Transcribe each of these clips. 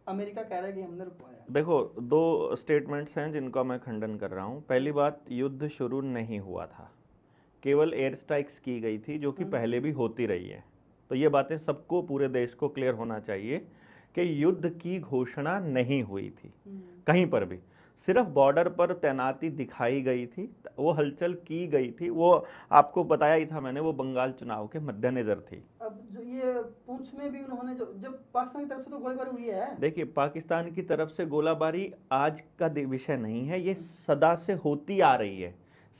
America कह रहा है कि हमने रुकवाया। देखो, दो स्टेटमेंट्स हैं जिनका मैं खंडन कर रहा हूँ। पहली बात, युद्ध शुरू नहीं हुआ था, केवल एयर स्ट्राइक्स की गई थी, जो कि पहले भी होती रही है। तो ये बातें सबको, पूरे देश को क्लियर होना चाहिए कि युद्ध की घोषणा नहीं हुई थी कहीं पर भी। सिर्फ बॉर्डर पर तैनाती दिखाई गई थी, वो हलचल की गई थी, वो आपको बताया ही था मैंने, वो बंगाल चुनाव के मद्देनजर थी। अब जो ये पूंछ में भी उन्होंने जब पाकिस्तान की तरफ से तो गोलीबारी हुई है। देखिए, पाकिस्तान की तरफ से गोलाबारी आज का विषय नहीं है, ये सदा से होती आ रही है।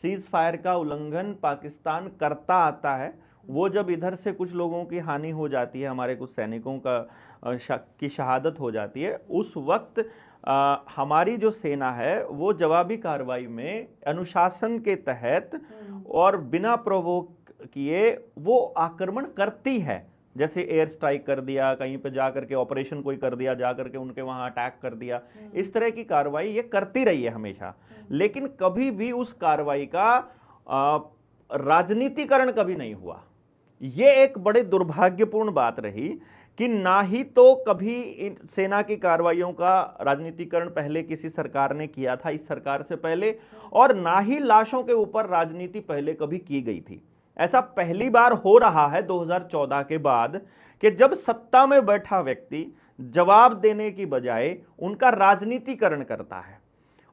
सीज फायर का उल्लंघन पाकिस्तान करता आता है। वो जब इधर से कुछ लोगों की हानि हो जाती है, हमारे कुछ सैनिकों की शहादत हो जाती है, उस वक्त हमारी जो सेना है वो जवाबी कार्रवाई में अनुशासन के तहत और बिना प्रोवोक किए वो आक्रमण करती है। जैसे एयर स्ट्राइक कर दिया, कहीं पे जाकर के ऑपरेशन कोई कर दिया, जाकर के उनके वहां अटैक कर दिया, इस तरह की कार्रवाई ये करती रही है हमेशा। लेकिन कभी भी उस कार्रवाई का राजनीतिकरण कभी नहीं हुआ। ये एक बड़े दुर्भाग्यपूर्ण बात रही कि ना ही तो कभी सेना की कार्रवाइयों का राजनीतिकरण पहले किसी सरकार ने किया था, इस सरकार से पहले, और ना ही लाशों के ऊपर राजनीति पहले कभी की गई थी। ऐसा पहली बार हो रहा है 2014 के बाद कि जब सत्ता में बैठा व्यक्ति जवाब देने की बजाय उनका राजनीतिकरण करता है।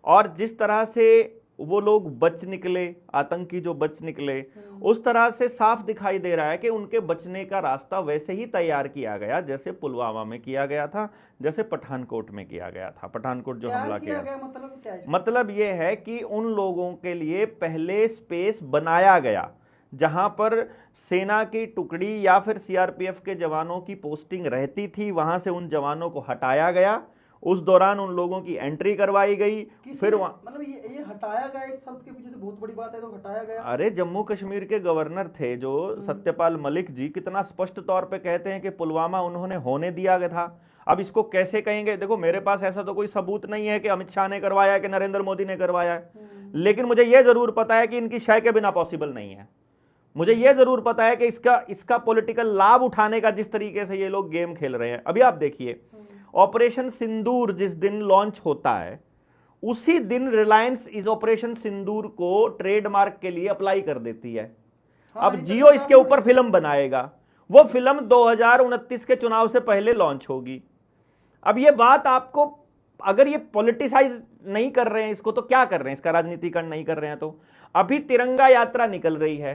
और जिस तरह से वो लोग बच निकले, आतंकी जो बच निकले, उस तरह से साफ दिखाई दे रहा है कि उनके बचने का रास्ता वैसे ही तैयार किया गया जैसे पुलवामा में किया गया था, जैसे पठानकोट में किया गया था। पठानकोट जो हमला किया गया, मतलब क्या है? मतलब ये है कि उन लोगों के लिए पहले स्पेस बनाया गया जहां पर सेना की टुकड़ी या फिर सीआरपीएफ के जवानों की पोस्टिंग रहती थी, वहां से उन जवानों को हटाया गया। उस दौरान उन लोगों की एंट्री करवाई गई। फिर मतलब ये हटाया गया, इस शब्द के पीछे तो बहुत बड़ी बात है, तो हटाया गया। अरे, जम्मू कश्मीर के गवर्नर थे जो सत्यपाल मलिक जी, कितना स्पष्ट तौर पे कहते हैं कि पुलवामा उन्होंने होने दिया गया था। अब इसको कैसे कहेंगे? देखो, मेरे पास ऐसा तो कोई सबूत नहीं है कि अमित शाह ने करवाया है कि नरेंद्र मोदी ने करवाया है, लेकिन मुझे यह जरूर पता है कि इनकी शय के बिना पॉसिबल नहीं है। मुझे यह जरूर पता है कि इसका पॉलिटिकल लाभ उठाने का जिस तरीके से ये लोग गेम खेल रहे हैं। अभी आप देखिए, ऑपरेशन सिंदूर जिस दिन लॉन्च होता है, उसी दिन रिलायंस इस ऑपरेशन सिंदूर को ट्रेडमार्क के लिए अप्लाई कर देती है। अब जियो इसके ऊपर फिल्म बनाएगा, वो फिल्म 2029 के चुनाव से पहले लॉन्च होगी। अब ये बात आपको, अगर ये पॉलिटिसाइज नहीं कर रहे हैं इसको, तो क्या कर रहे हैं? इसका राजनीतिकरण नहीं कर रहे हैं तो अभी तिरंगा यात्रा निकल रही है,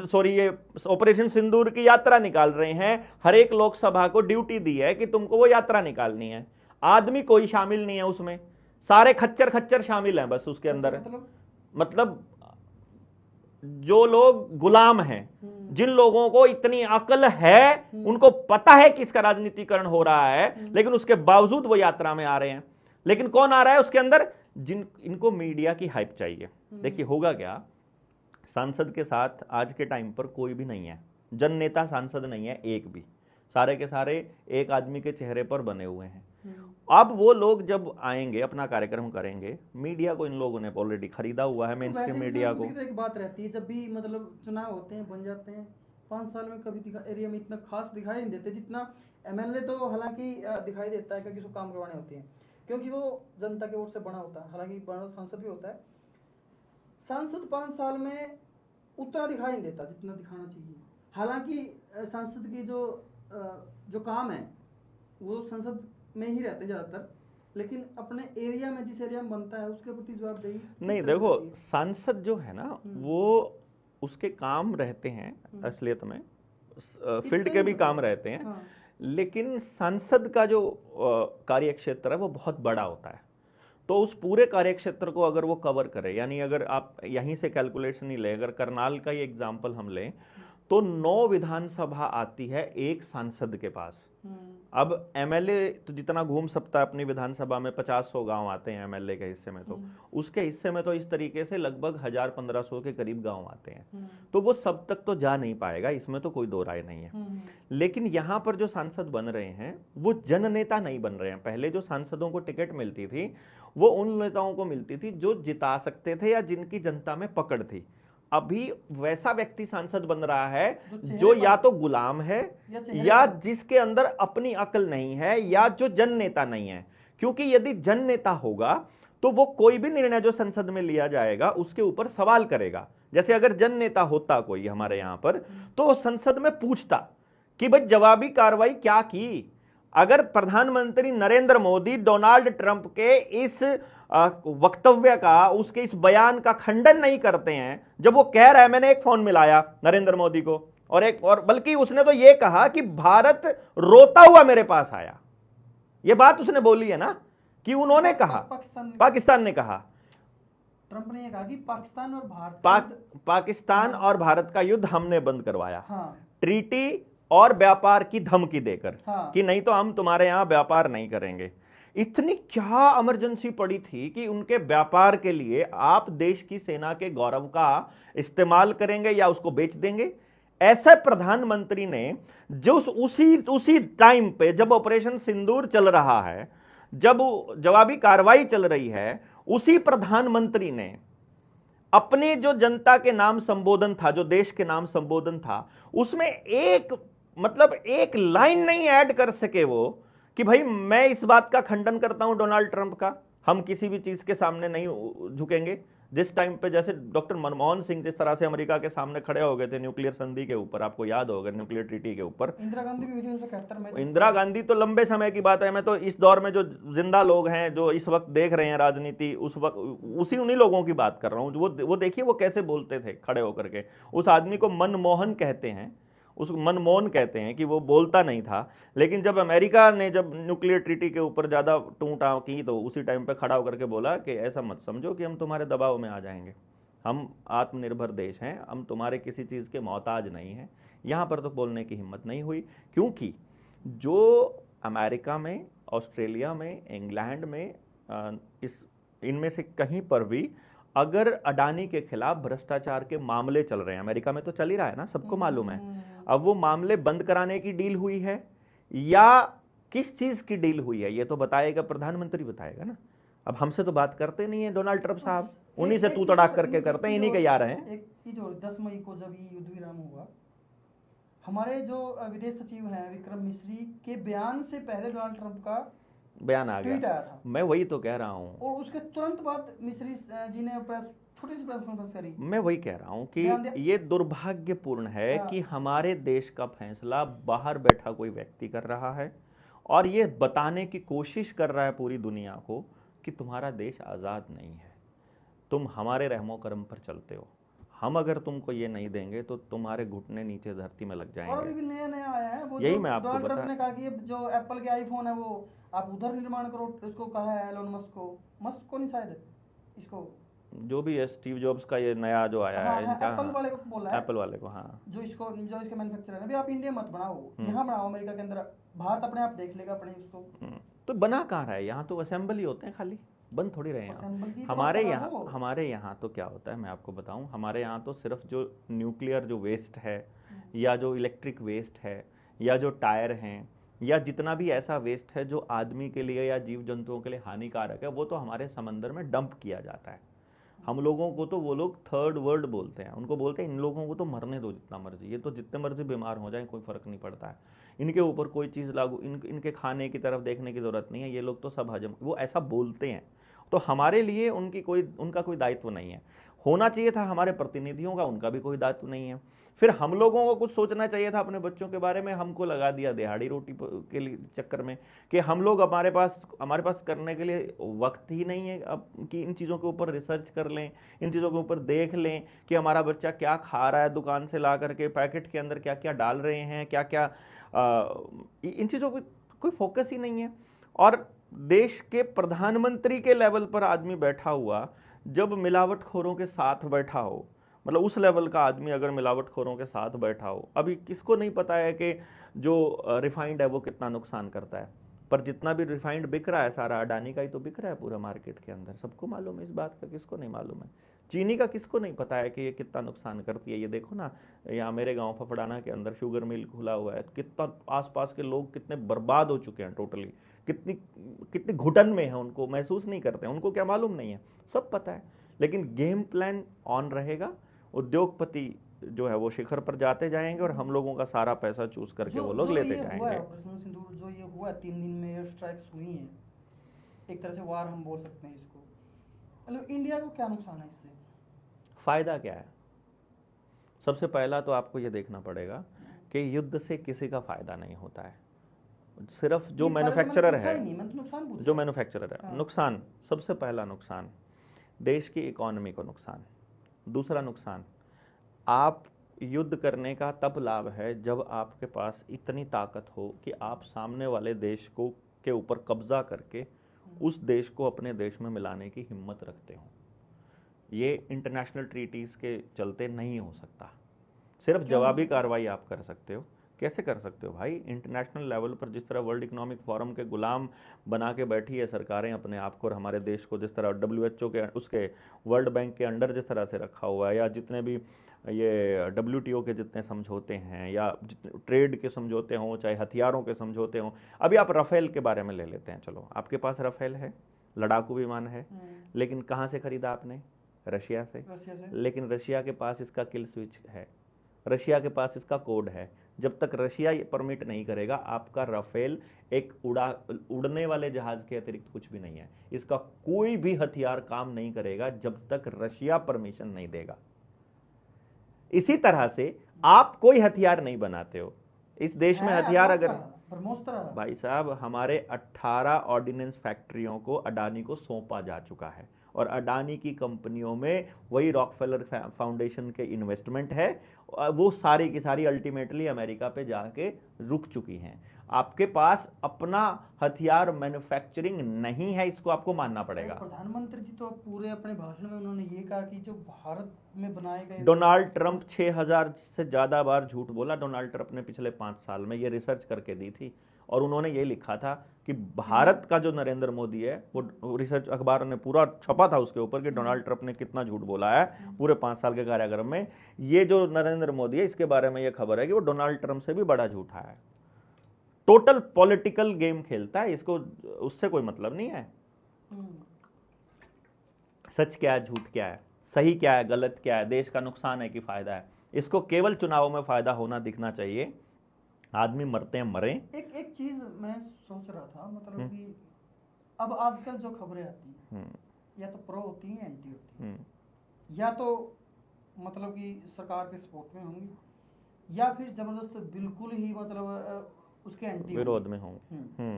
सॉरी, ये ऑपरेशन सिंदूर की यात्रा निकाल रहे हैं। हर एक लोकसभा को ड्यूटी दी है कि तुमको वो यात्रा निकालनी है। आदमी कोई शामिल नहीं है उसमें, सारे खच्चर खच्चर शामिल हैं बस उसके अंदर। मतलब जो लोग गुलाम हैं, जिन लोगों को इतनी अकल है, उनको पता है कि इसका राजनीतिकरण हो रहा है, लेकिन उसके बावजूद वो यात्रा में आ रहे हैं। लेकिन कौन आ रहा है उसके अंदर? इनको मीडिया की हाइप चाहिए। देखिए, होगा क्या, सांसद के साथ आज के टाइम पर कोई भी नहीं है, जन नेता सांसद नहीं है एक भी, सारे के सारे एक आदमी के चेहरे पर बने हुए हैं। अब वो लोग जब आएंगे, अपना कार्यक्रम करेंगे, मीडिया को इन लोगों ने ऑलरेडी खरीदा हुआ है, मेन स्ट्रीम मीडिया को। तो एक बात रहती है, जब भी मतलब चुनाव होते हैं, बन जाते हैं, 5 साल में कभी एरिया में इतना खास दिखाई नहीं देते जितना एमएलए तो हालांकि दिखाई देता है, क्योंकि उसको काम करवाने होते हैं, क्योंकि वो जनता के वोट से बना होता है। हालांकि बड़ा सांसद भी होता है, सांसद 5 साल में उतना दिखाई नहीं देता जितना दिखाना चाहिए। हालांकि सांसद की जो काम है वो संसद में ही रहते ज्यादातर, लेकिन अपने एरिया में, जिस एरिया में बनता है, उसके प्रति जवाबदेही नहीं। देखो, सांसद जो है ना, वो उसके काम रहते हैं असलियत में, फील्ड के भी काम रहते हैं। हाँ। लेकिन सांसद का जो कार्य क्षेत्र है वो बहुत बड़ा होता है, तो उस पूरे कार्य क्षेत्र को अगर वो कवर करे, यानी अगर आप यहीं से कैलकुलेशन ही लें, अगर करनाल का ही एग्जाम्पल हम लें, तो 9 विधानसभा आती है एक सांसद के पास। अब एमएलए तो जितना घूम सकता है अपनी विधानसभा में, 50-100 गांव आते हैं एमएलए के हिस्से में, तो उसके हिस्से में तो इस तरीके से लगभग 1000-1500 के करीब गांव आते हैं, तो वो सब तक तो जा नहीं पाएगा, इसमें तो कोई दो राय नहीं है। लेकिन यहां पर जो सांसद बन रहे हैं वो जननेता नहीं बन रहे हैं। पहले जो सांसदों को टिकट मिलती थी वो उन नेताओं को मिलती थी जो जिता सकते थे या जिनकी जनता में पकड़ थी। अभी वैसा व्यक्ति सांसद बन रहा है जो चेहरे जो पर- या तो गुलाम है या चेहरे या पर- जिसके अंदर अपनी अकल नहीं है या जो जन नेता नहीं है। क्योंकि यदि जन नेता होगा तो वो कोई भी निर्णय जो संसद में लिया जाएगा उसके ऊपर सवाल करेगा। जैसे अगर जन नेता होता कोई हमारे यहां पर तो वो संसद में पूछता कि भाई जवाबी कार्रवाई क्या की। अगर प्रधानमंत्री नरेंद्र मोदी डोनाल्ड ट्रंप के इस वक्तव्य का, उसके इस बयान का खंडन नहीं करते हैं, जब वो कह रहा है मैंने एक फोन मिलाया नरेंद्र मोदी को और बल्कि उसने तो ये कहा कि भारत रोता हुआ मेरे पास आया, ये बात उसने बोली है ना कि उन्होंने कहा, पाकिस्तान ने कहा, ट्रंप ने ये कहा कि पाकिस्तान और भारत पाकिस्तान और भारत का युद्ध हमने बंद करवाया, हाँ, ट्रीटी और व्यापार की धमकी देकर, हाँ, कि नहीं तो हम तुम्हारे यहां व्यापार नहीं करेंगे। इतनी क्या इमरजेंसी पड़ी थी कि उनके व्यापार के लिए आप देश की सेना के गौरव का इस्तेमाल करेंगे या उसको बेच देंगे। ऐसे प्रधानमंत्री ने जो उसी टाइम पे जब ऑपरेशन सिंदूर चल रहा है, जब जवाबी कार्रवाई चल रही है, उसी प्रधानमंत्री ने अपने जो जनता के नाम संबोधन था, जो देश के नाम संबोधन था, उसमें एक लाइन नहीं ऐड कर सके वो कि भाई मैं इस बात का खंडन करता हूं डोनाल्ड ट्रंप का, हम किसी भी चीज के सामने नहीं झुकेंगे। जिस टाइम पे जैसे डॉक्टर मनमोहन सिंह जिस तरह से अमेरिका के सामने खड़े हो गए थे न्यूक्लियर संधि के ऊपर, आपको याद होगा न्यूक्लियर ट्रीटी के ऊपर, इंदिरा गांधी भी हुई थी 1971 में। इंदिरा गांधी तो लंबे समय की बात है। मैं तो इस दौर में जो जिंदा लोग हैं, जो इस वक्त देख रहे हैं राजनीति, उस वक्त उन्हीं लोगों की बात कर रहा हूँ। वो देखिए वो कैसे बोलते थे खड़े होकर के। उस आदमी को मनमोहन कहते हैं, उसको मनमोहन कहते हैं कि वो बोलता नहीं था, लेकिन जब अमेरिका ने जब न्यूक्लियर ट्रीटी के ऊपर ज्यादा टूटा की तो उसी टाइम पे खड़ा होकर के बोला कि ऐसा मत समझो कि हम तुम्हारे दबाव में आ जाएंगे, हम आत्मनिर्भर देश हैं, हम तुम्हारे किसी चीज के मोहताज नहीं हैं। यहाँ पर तो बोलने की हिम्मत नहीं हुई, क्योंकि जो अमेरिका में, ऑस्ट्रेलिया में, इंग्लैंड में, इनमें से कहीं पर भी अगर अडानी के खिलाफ भ्रष्टाचार के मामले चल रहे हैं, अमेरिका में तो चल ही रहा है ना, सबको मालूम है, अब वो मामले बंद कराने की डील हुई है या किस चीज की डील हुई है, ये तो बताएगा प्रधानमंत्री, बताएगा ना। अब हमसे तो बात करते नहीं है डोनाल्ड ट्रंप साहब, उन्हीं से तू तड़ाक करके करते हैं, इन्हीं के यार हैं। एक चीज और, 10 मई को जब ये युद्ध विराम हुआ, हमारे जो विदेश सचिव हैं विक्रम मिश्री के बयान से पहले डोनाल्ड ट्रंप का बयान आ ट्वीट गया। आया था। मैं वही तो कह रहा हूँ, और उसके तुरंत बाद मिश्री जी ने छोटी सी प्रेस कॉन्फ्रेंस करी। मैं वही कह रहा हूँ कि ये दुर्भाग्यपूर्ण है कि हमारे देश का फैसला बाहर बैठा कोई व्यक्ति कर रहा है और ये बताने की कोशिश कर रहा है पूरी दुनिया को कि तुम्हारा देश आज़ाद नहीं है, तुम हमारे रहमो करम पर चलते हो, हम अगर तुमको ये नहीं देंगे तो तुम्हारे घुटने नीचे धरती में लग जाएंगे। और अभी भी नया नया आया है वो, यही मैं आपको डोनाल्ड ट्रंप बता, ने कहा कि ये जो एप्पल के आईफोन है वो आप उधर निर्माण करो, इसको कहा है एलोन मस्क को नहीं शायद, इसको जो भी है स्टीव जॉब्स का ये नया जो आया है इनका, एप्पल वाले को बोला है, एप्पल वाले को, हाँ, जो इसके मैन्युफैक्चरर है, अभी आप इंडिया मत बनाओ, यहाँ बनाओ अमेरिका के अंदर, भारत अपने आप देख लेगा अपने उसको। तो बना कहाँ रहा है, यहाँ तो असेंबल ही होते हैं, खाली बन थोड़ी रहे हैं। हमारे यहाँ तो क्या होता है मैं आपको बताऊं, हमारे यहाँ तो सिर्फ जो न्यूक्लियर जो वेस्ट है या जो इलेक्ट्रिक वेस्ट है या जो टायर हैं या जितना भी ऐसा वेस्ट है जो आदमी के लिए या जीव जंतुओं के लिए हानिकारक है, वो तो हमारे समंदर में डंप किया जाता है। हम लोगों को तो वो लोग थर्ड वर्ल्ड बोलते हैं, उनको बोलते हैं इन लोगों को तो मरने दो जितना मर्जी, ये तो जितने मर्जी बीमार हो जाए कोई फर्क नहीं पड़ता है, इनके ऊपर कोई चीज़ लागू, इनके खाने की तरफ देखने की ज़रूरत नहीं है, ये लोग तो सब हजम, वो ऐसा बोलते हैं। तो हमारे लिए उनका कोई दायित्व नहीं है, होना चाहिए था हमारे प्रतिनिधियों का, उनका भी कोई दायित्व नहीं है। फिर हम लोगों को कुछ सोचना चाहिए था अपने बच्चों के बारे में, हमको लगा दिया दिहाड़ी रोटी के लिए चक्कर में कि हम लोग हमारे पास करने के लिए वक्त ही नहीं है अब कि इन चीज़ों के ऊपर रिसर्च कर लें, इन चीज़ों के ऊपर देख लें कि हमारा बच्चा क्या खा रहा है, दुकान से ला करके पैकेट के अंदर क्या क्या डाल रहे हैं, क्या क्या इन चीज़ों पर कोई फोकस ही नहीं है। और देश के प्रधानमंत्री के लेवल पर आदमी बैठा हुआ जब मिलावटखोरों के साथ बैठा हो, मतलब उस लेवल का आदमी अगर मिलावटखोरों के साथ बैठा हो, अभी किसको नहीं पता है कि जो रिफाइंड है वो कितना नुकसान करता है, पर जितना भी रिफाइंड बिक रहा है सारा अडानी का ही तो बिक रहा है पूरा मार्केट के अंदर, सबको मालूम है इस बात का, किसको नहीं मालूम है। चीनी का किसको नहीं पता है कि ये कितना नुकसान करती है। ये देखो ना, यहाँ मेरे गांव फफड़ाना के अंदर शुगर मिल खुला हुआ है, कितना आसपास के लोग कितने बर्बाद हो चुके हैं टोटली, कितनी घुटन में है, उनको महसूस नहीं करते हैं, उनको क्या मालूम नहीं है, सब पता है। लेकिन गेम प्लान ऑन रहेगा उद्योगपति जो है वो शिखर पर जाते जाएंगे और हम लोगों का सारा पैसा चूज करके वो लोग लेते जाएंगे। ऑपरेशन सिंदूर जो ये हुआ 3 दिन में एयर स्ट्राइक्स हुई हैं, एक तरह से वार हम बोल सकते हैं इसको, मतलब इंडिया को क्या नुकसान है इससे? फायदा क्या है? सबसे पहला तो आपको ये देखना पड़ेगा कि युद्ध से किसी का फायदा नहीं होता है, सिर्फ जो मैन्युफैक्चरर है, जो मैन्युफैक्चरर है। नुकसान, सबसे पहला नुकसान देश की इकोनॉमी को नुकसान। दूसरा नुकसान, आप युद्ध करने का तब लाभ है जब आपके पास इतनी ताकत हो कि आप सामने वाले देश को के ऊपर कब्जा करके उस देश को अपने देश में मिलाने की हिम्मत रखते हो। ये इंटरनेशनल ट्रीटीज के चलते नहीं हो सकता। सिर्फ जवाबी कार्रवाई आप कर सकते हो। कैसे कर सकते हो भाई? इंटरनेशनल लेवल पर जिस तरह वर्ल्ड इकोनॉमिक फोरम के गुलाम बना के बैठी है सरकारें अपने आप को और हमारे देश को, जिस तरह WHO के उसके वर्ल्ड बैंक के अंडर जिस तरह से रखा हुआ है, या जितने भी ये WTO के जितने समझौते हैं या जितने ट्रेड के समझौते हों, चाहे हथियारों के समझौते हों। अभी आप राफेल के बारे में ले लेते हैं। चलो, आपके पास राफेल है, लड़ाकू विमान है, लेकिन कहाँ से खरीदा आपने? रशिया से। लेकिन रशिया के पास इसका किल स्विच है, रशिया के पास इसका कोड है। जब तक रशिया ये परमिट नहीं करेगा, आपका राफेल एक उड़ने वाले जहाज के अतिरिक्त कुछ भी नहीं है। इसका कोई भी हथियार काम नहीं करेगा जब तक रशिया परमिशन नहीं देगा। इसी तरह से आप कोई हथियार नहीं बनाते हो इस देश में। हथियार अगर भाई साहब, हमारे 18 ऑर्डिनेंस फैक्ट्रियों को अडानी को सौंपा जा चुका है और अडानी की कंपनियों में वही रॉकफेलर फाउंडेशन के इन्वेस्टमेंट है, वो सारी की सारी अल्टीमेटली अमेरिका पे जाके रुक चुकी हैं। आपके पास अपना हथियार मैन्युफैक्चरिंग नहीं है, इसको आपको मानना पड़ेगा। प्रधानमंत्री जी तो पूरे अपने भाषण में उन्होंने ये कहा कि जो भारत में बनाए गए, डोनाल्ड ट्रंप 6000 से ज्यादा बार झूठ बोला डोनाल्ड ट्रंप ने पिछले 5 साल में, ये रिसर्च करके दी थी। और उन्होंने ये लिखा था कि भारत का जो नरेंद्र मोदी है, वो रिसर्च अखबार ने पूरा छपा था उसके ऊपर कि डोनाल्ड ट्रंप ने कितना झूठ बोला है पूरे 5 साल के कार्यक्रम में। ये जो नरेंद्र मोदी है, इसके बारे में ये खबर है कि वो डोनाल्ड ट्रंप से भी बड़ा झूठा है। टोटल पॉलिटिकल गेम खेलता है, इसको उससे कोई मतलब नहीं है। सच क्या है, झूठ क्या है, सही क्या है, गलत क्या है, देश का नुकसान है कि फायदा है, इसको केवल चुनाव में फायदा होना दिखना चाहिए। आदमी मरते हैं मरे। एक चीज मैं सोच रहा था, मतलब कि अब आजकल जो खबरें आती हैं या तो प्रो होती हैं, एंटी होती हैं, या तो मतलब कि सरकार के सपोर्ट में होंगी, या फिर जबरदस्त बिल्कुल ही मतलब उसके एंटी विरोध में होंगे।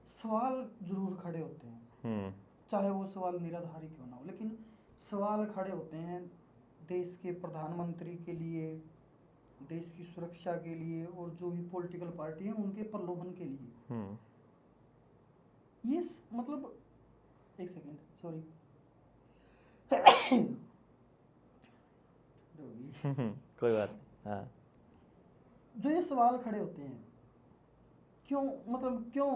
सवाल जरूर खड़े होते हैं, चाहे वो सवाल निराधारी क्यों ना हो, लेकिन सवाल खड़े होते हैं देश के प्रधानमंत्री के लिए, देश की सुरक्षा के लिए, और जो भी पॉलिटिकल पार्टी है उनके प्रलोभन के लिए। ये मतलब एक सेकेंड, सॉरी कोई बात। हाँ, जो ये सवाल खड़े होते हैं, क्यों, मतलब क्यों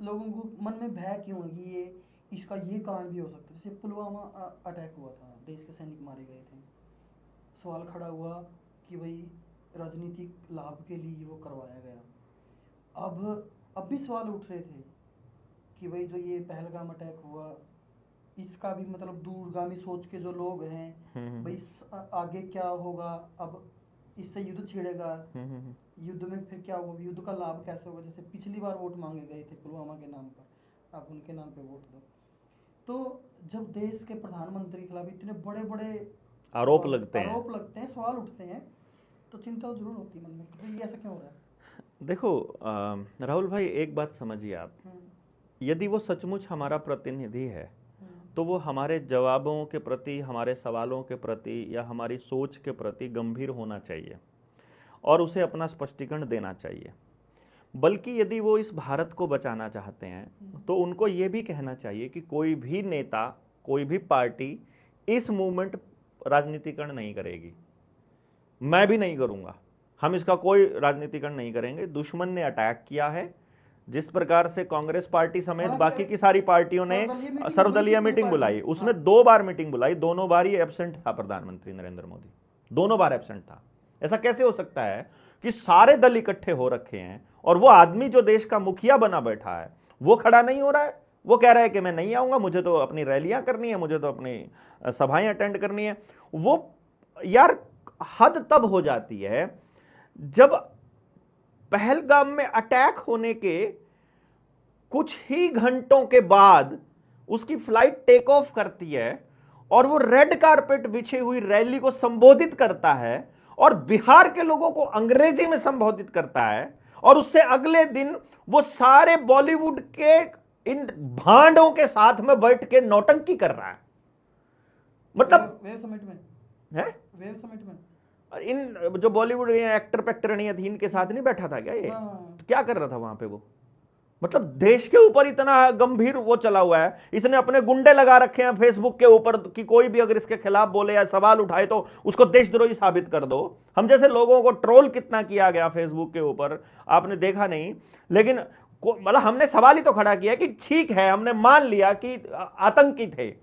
लोगों को मन में भय क्यों है कि ये इसका ये कारण भी हो सकता है। जैसे पुलवामा अटैक हुआ था, देश के सैनिक मारे गए थे, सवाल खड़ा हुआ कि भाई राजनीतिक लाभ के लिए वो करवाया गया। अब भी सवाल उठ रहे थे कि भाई जो ये पहलगाम अटैक हुआ, इसका भी मतलब दूरगामी सोच के जो लोग हैं, भाई आगे क्या होगा, अब इससे युद्ध छिड़ेगा, युद्ध में फिर क्या होगा, युद्ध का लाभ कैसे होगा। जैसे पिछली बार वोट मांगे गए थे पुलवामा के नाम पर, आप उनके नाम पे वोट दो। तो जब देश के प्रधानमंत्री के खिलाफ इतने बड़े बड़े आरोप लगते हैं, सवाल उठते हैं, तो चिंता जरूर होती है मन में कि ये ऐसा क्यों हो रहा है। देखो राहुल भाई, एक बात समझिए आप, यदि वो सचमुच हमारा प्रतिनिधि है तो वो हमारे जवाबों के प्रति, हमारे सवालों के प्रति या हमारी सोच के प्रति गंभीर होना चाहिए और उसे अपना स्पष्टीकरण देना चाहिए। बल्कि यदि वो इस भारत को बचाना चाहते हैं तो उनको ये भी कहना चाहिए कि कोई भी नेता, कोई भी पार्टी इस मूवमेंट राजनीतिकरण नहीं करेगी, मैं भी नहीं करूंगा, हम इसका कोई राजनीतिकरण नहीं करेंगे। दुश्मन ने अटैक किया है, जिस प्रकार से कांग्रेस पार्टी समेत बाकी की सारी पार्टियों ने सर्वदलीय मीटिंग बुलाई, उसमें 2 बार मीटिंग बुलाई, दोनों बार ही एब्सेंट था प्रधानमंत्री नरेंद्र मोदी, दोनों बार एब्सेंट था। ऐसा कैसे हो सकता है कि सारे दल इकट्ठे हो रखे हैं और वो आदमी जो देश का मुखिया बना बैठा है वो खड़ा नहीं हो रहा है? वो कह रहा है कि मैं नहीं आऊंगा, मुझे तो अपनी रैलियां करनी है, मुझे तो अपनी सभाएं अटेंड करनी है। वो यार हद तब हो जाती है जब पहलगाम में अटैक होने के कुछ ही घंटों के बाद उसकी फ्लाइट टेक ऑफ करती है और वो रेड कारपेट बिछी हुई रैली को संबोधित करता है और बिहार के लोगों को अंग्रेजी में संबोधित करता है, और उससे अगले दिन वो सारे बॉलीवुड के इन भांडों के साथ में बैठ के नौटंकी कर रहा है। मतलब वेव समिट में है, वेव समिट में इन जो बॉलीवुड एक्टर पैक्टर नहीं थी इनके साथ नहीं बैठा था क्या ये? हाँ। तो क्या कर रहा था वहां पे वो? मतलब देश के ऊपर इतना गंभीर वो चला हुआ है, इसने अपने गुंडे लगा रखे हैं फेसबुक के ऊपर कि कोई भी अगर इसके खिलाफ बोले या सवाल उठाए तो उसको देशद्रोही साबित कर दो। हम जैसे लोगों को ट्रोल कितना किया गया फेसबुक के ऊपर, आपने देखा नहीं, लेकिन मतलब हमने सवाल ही तो खड़ा किया कि ठीक है, हमने मान लिया कि आतंकी थे,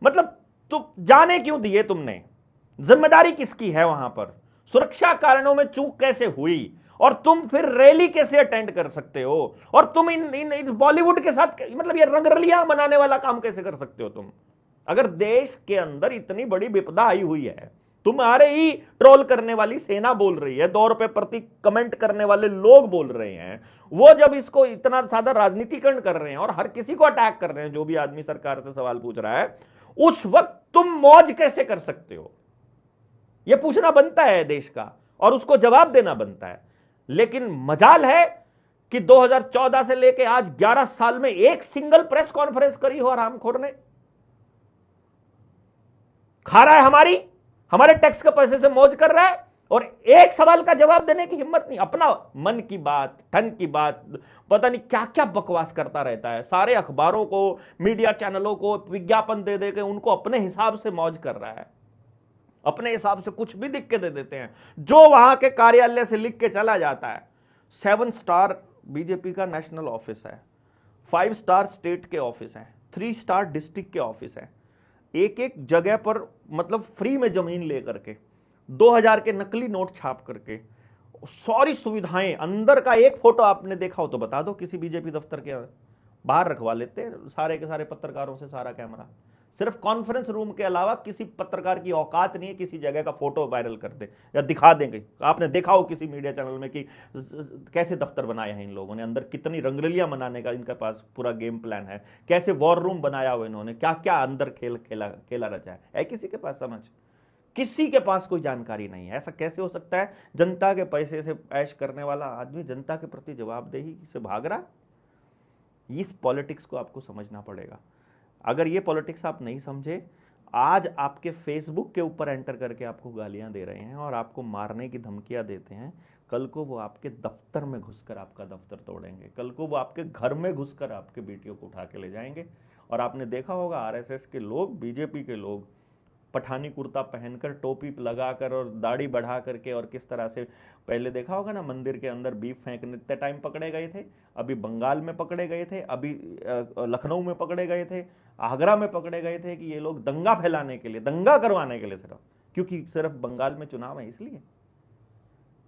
मतलब तो जाने क्यों दिए तुमने? जिम्मेदारी किसकी है वहां पर? सुरक्षा कारणों में चूक कैसे हुई? और तुम फिर रैली कैसे अटेंड कर सकते हो? और तुम इन बॉलीवुड के साथ मतलब ये रंगरलियां मनाने वाला काम कैसे कर सकते हो तुम? अगर देश के अंदर इतनी बड़ी विपदा आई हुई है, तुम्हारे ही ट्रोल करने वाली सेना बोल रही है, 2 रुपए प्रति कमेंट करने वाले लोग बोल रहे हैं, वो जब इसको इतना ज्यादा राजनीतिकरण कर रहे हैं और हर किसी को अटैक कर रहे हैं, जो भी आदमी सरकार से सवाल पूछ रहा है, उस वक्त तुम मौज कैसे कर सकते हो? यह पूछना बनता है देश का और उसको जवाब देना बनता है। लेकिन मजाल है कि 2014 से लेके आज 11 साल में एक सिंगल प्रेस कॉन्फ्रेंस करी हो हरामखोर ने। खा रहा है हमारे टैक्स के पैसे से मौज कर रहा है और एक सवाल का जवाब देने की हिम्मत नहीं। अपना मन की बात, ठन की बात, पता नहीं क्या क्या बकवास करता रहता है। सारे अखबारों को, मीडिया चैनलों को विज्ञापन दे दे के उनको अपने हिसाब से मौज कर रहा है, अपने हिसाब से कुछ भी लिख के दे देते हैं जो वहां के कार्यालय से लिख के चला जाता है। 7 स्टार बीजेपी का नेशनल ऑफिस है, 5 स्टार स्टेट के ऑफिस है, 3 स्टार डिस्ट्रिक्ट के ऑफिस है, एक एक जगह पर मतलब फ्री में जमीन लेकर के 2000 के नकली नोट छाप करके सारी सुविधाएं। अंदर का एक फोटो आपने देखा हो तो बता दो, किसी बीजेपी दफ्तर के बाहर रखवा लेते हैं सारे के सारे पत्रकारों से सारा कैमरा। सिर्फ कॉन्फ्रेंस रूम के अलावा किसी पत्रकार की औकात नहीं है किसी जगह का फोटो वायरल कर दे या दिखा देंगे। आपने देखा हो किसी मीडिया चैनल में कि कैसे दफ्तर बनाया है इन लोगों ने, अंदर कितनी रंगरलियां मनाने का इनके पास पूरा गेम प्लान है, कैसे वॉर रूम बनाया हुआ इन्होंने, क्या क्या अंदर खेला रचा है किसी के पास समझ? किसी के पास कोई जानकारी नहीं है। ऐसा कैसे हो सकता है? जनता के पैसे से ऐश करने वाला आदमी जनता के प्रति जवाबदेही से भाग रहा। इस पॉलिटिक्स को आपको समझना पड़ेगा। अगर ये पॉलिटिक्स आप नहीं समझे, आज आपके फेसबुक के ऊपर एंटर करके आपको गालियां दे रहे हैं और आपको मारने की धमकियां देते हैं, कल को वो आपके दफ्तर में घुसकर आपका दफ्तर तोड़ेंगे, कल को वो आपके घर में घुसकर आपके बेटियों को उठा के ले जाएंगे। और आपने देखा होगा आरएसएस के लोग, बीजेपी के लोग पठानी कुर्ता पहनकर, टोपी लगाकर और दाढ़ी बढ़ा करके, और किस तरह से पहले देखा होगा ना मंदिर के अंदर बीफ फेंकने टाइम पकड़े गए थे, अभी बंगाल में पकड़े गए थे, अभी लखनऊ में पकड़े गए थे, आगरा में पकड़े गए थे कि ये लोग दंगा फैलाने के लिए, दंगा करवाने के लिए, सिर्फ क्योंकि सिर्फ बंगाल में चुनाव है इसलिए।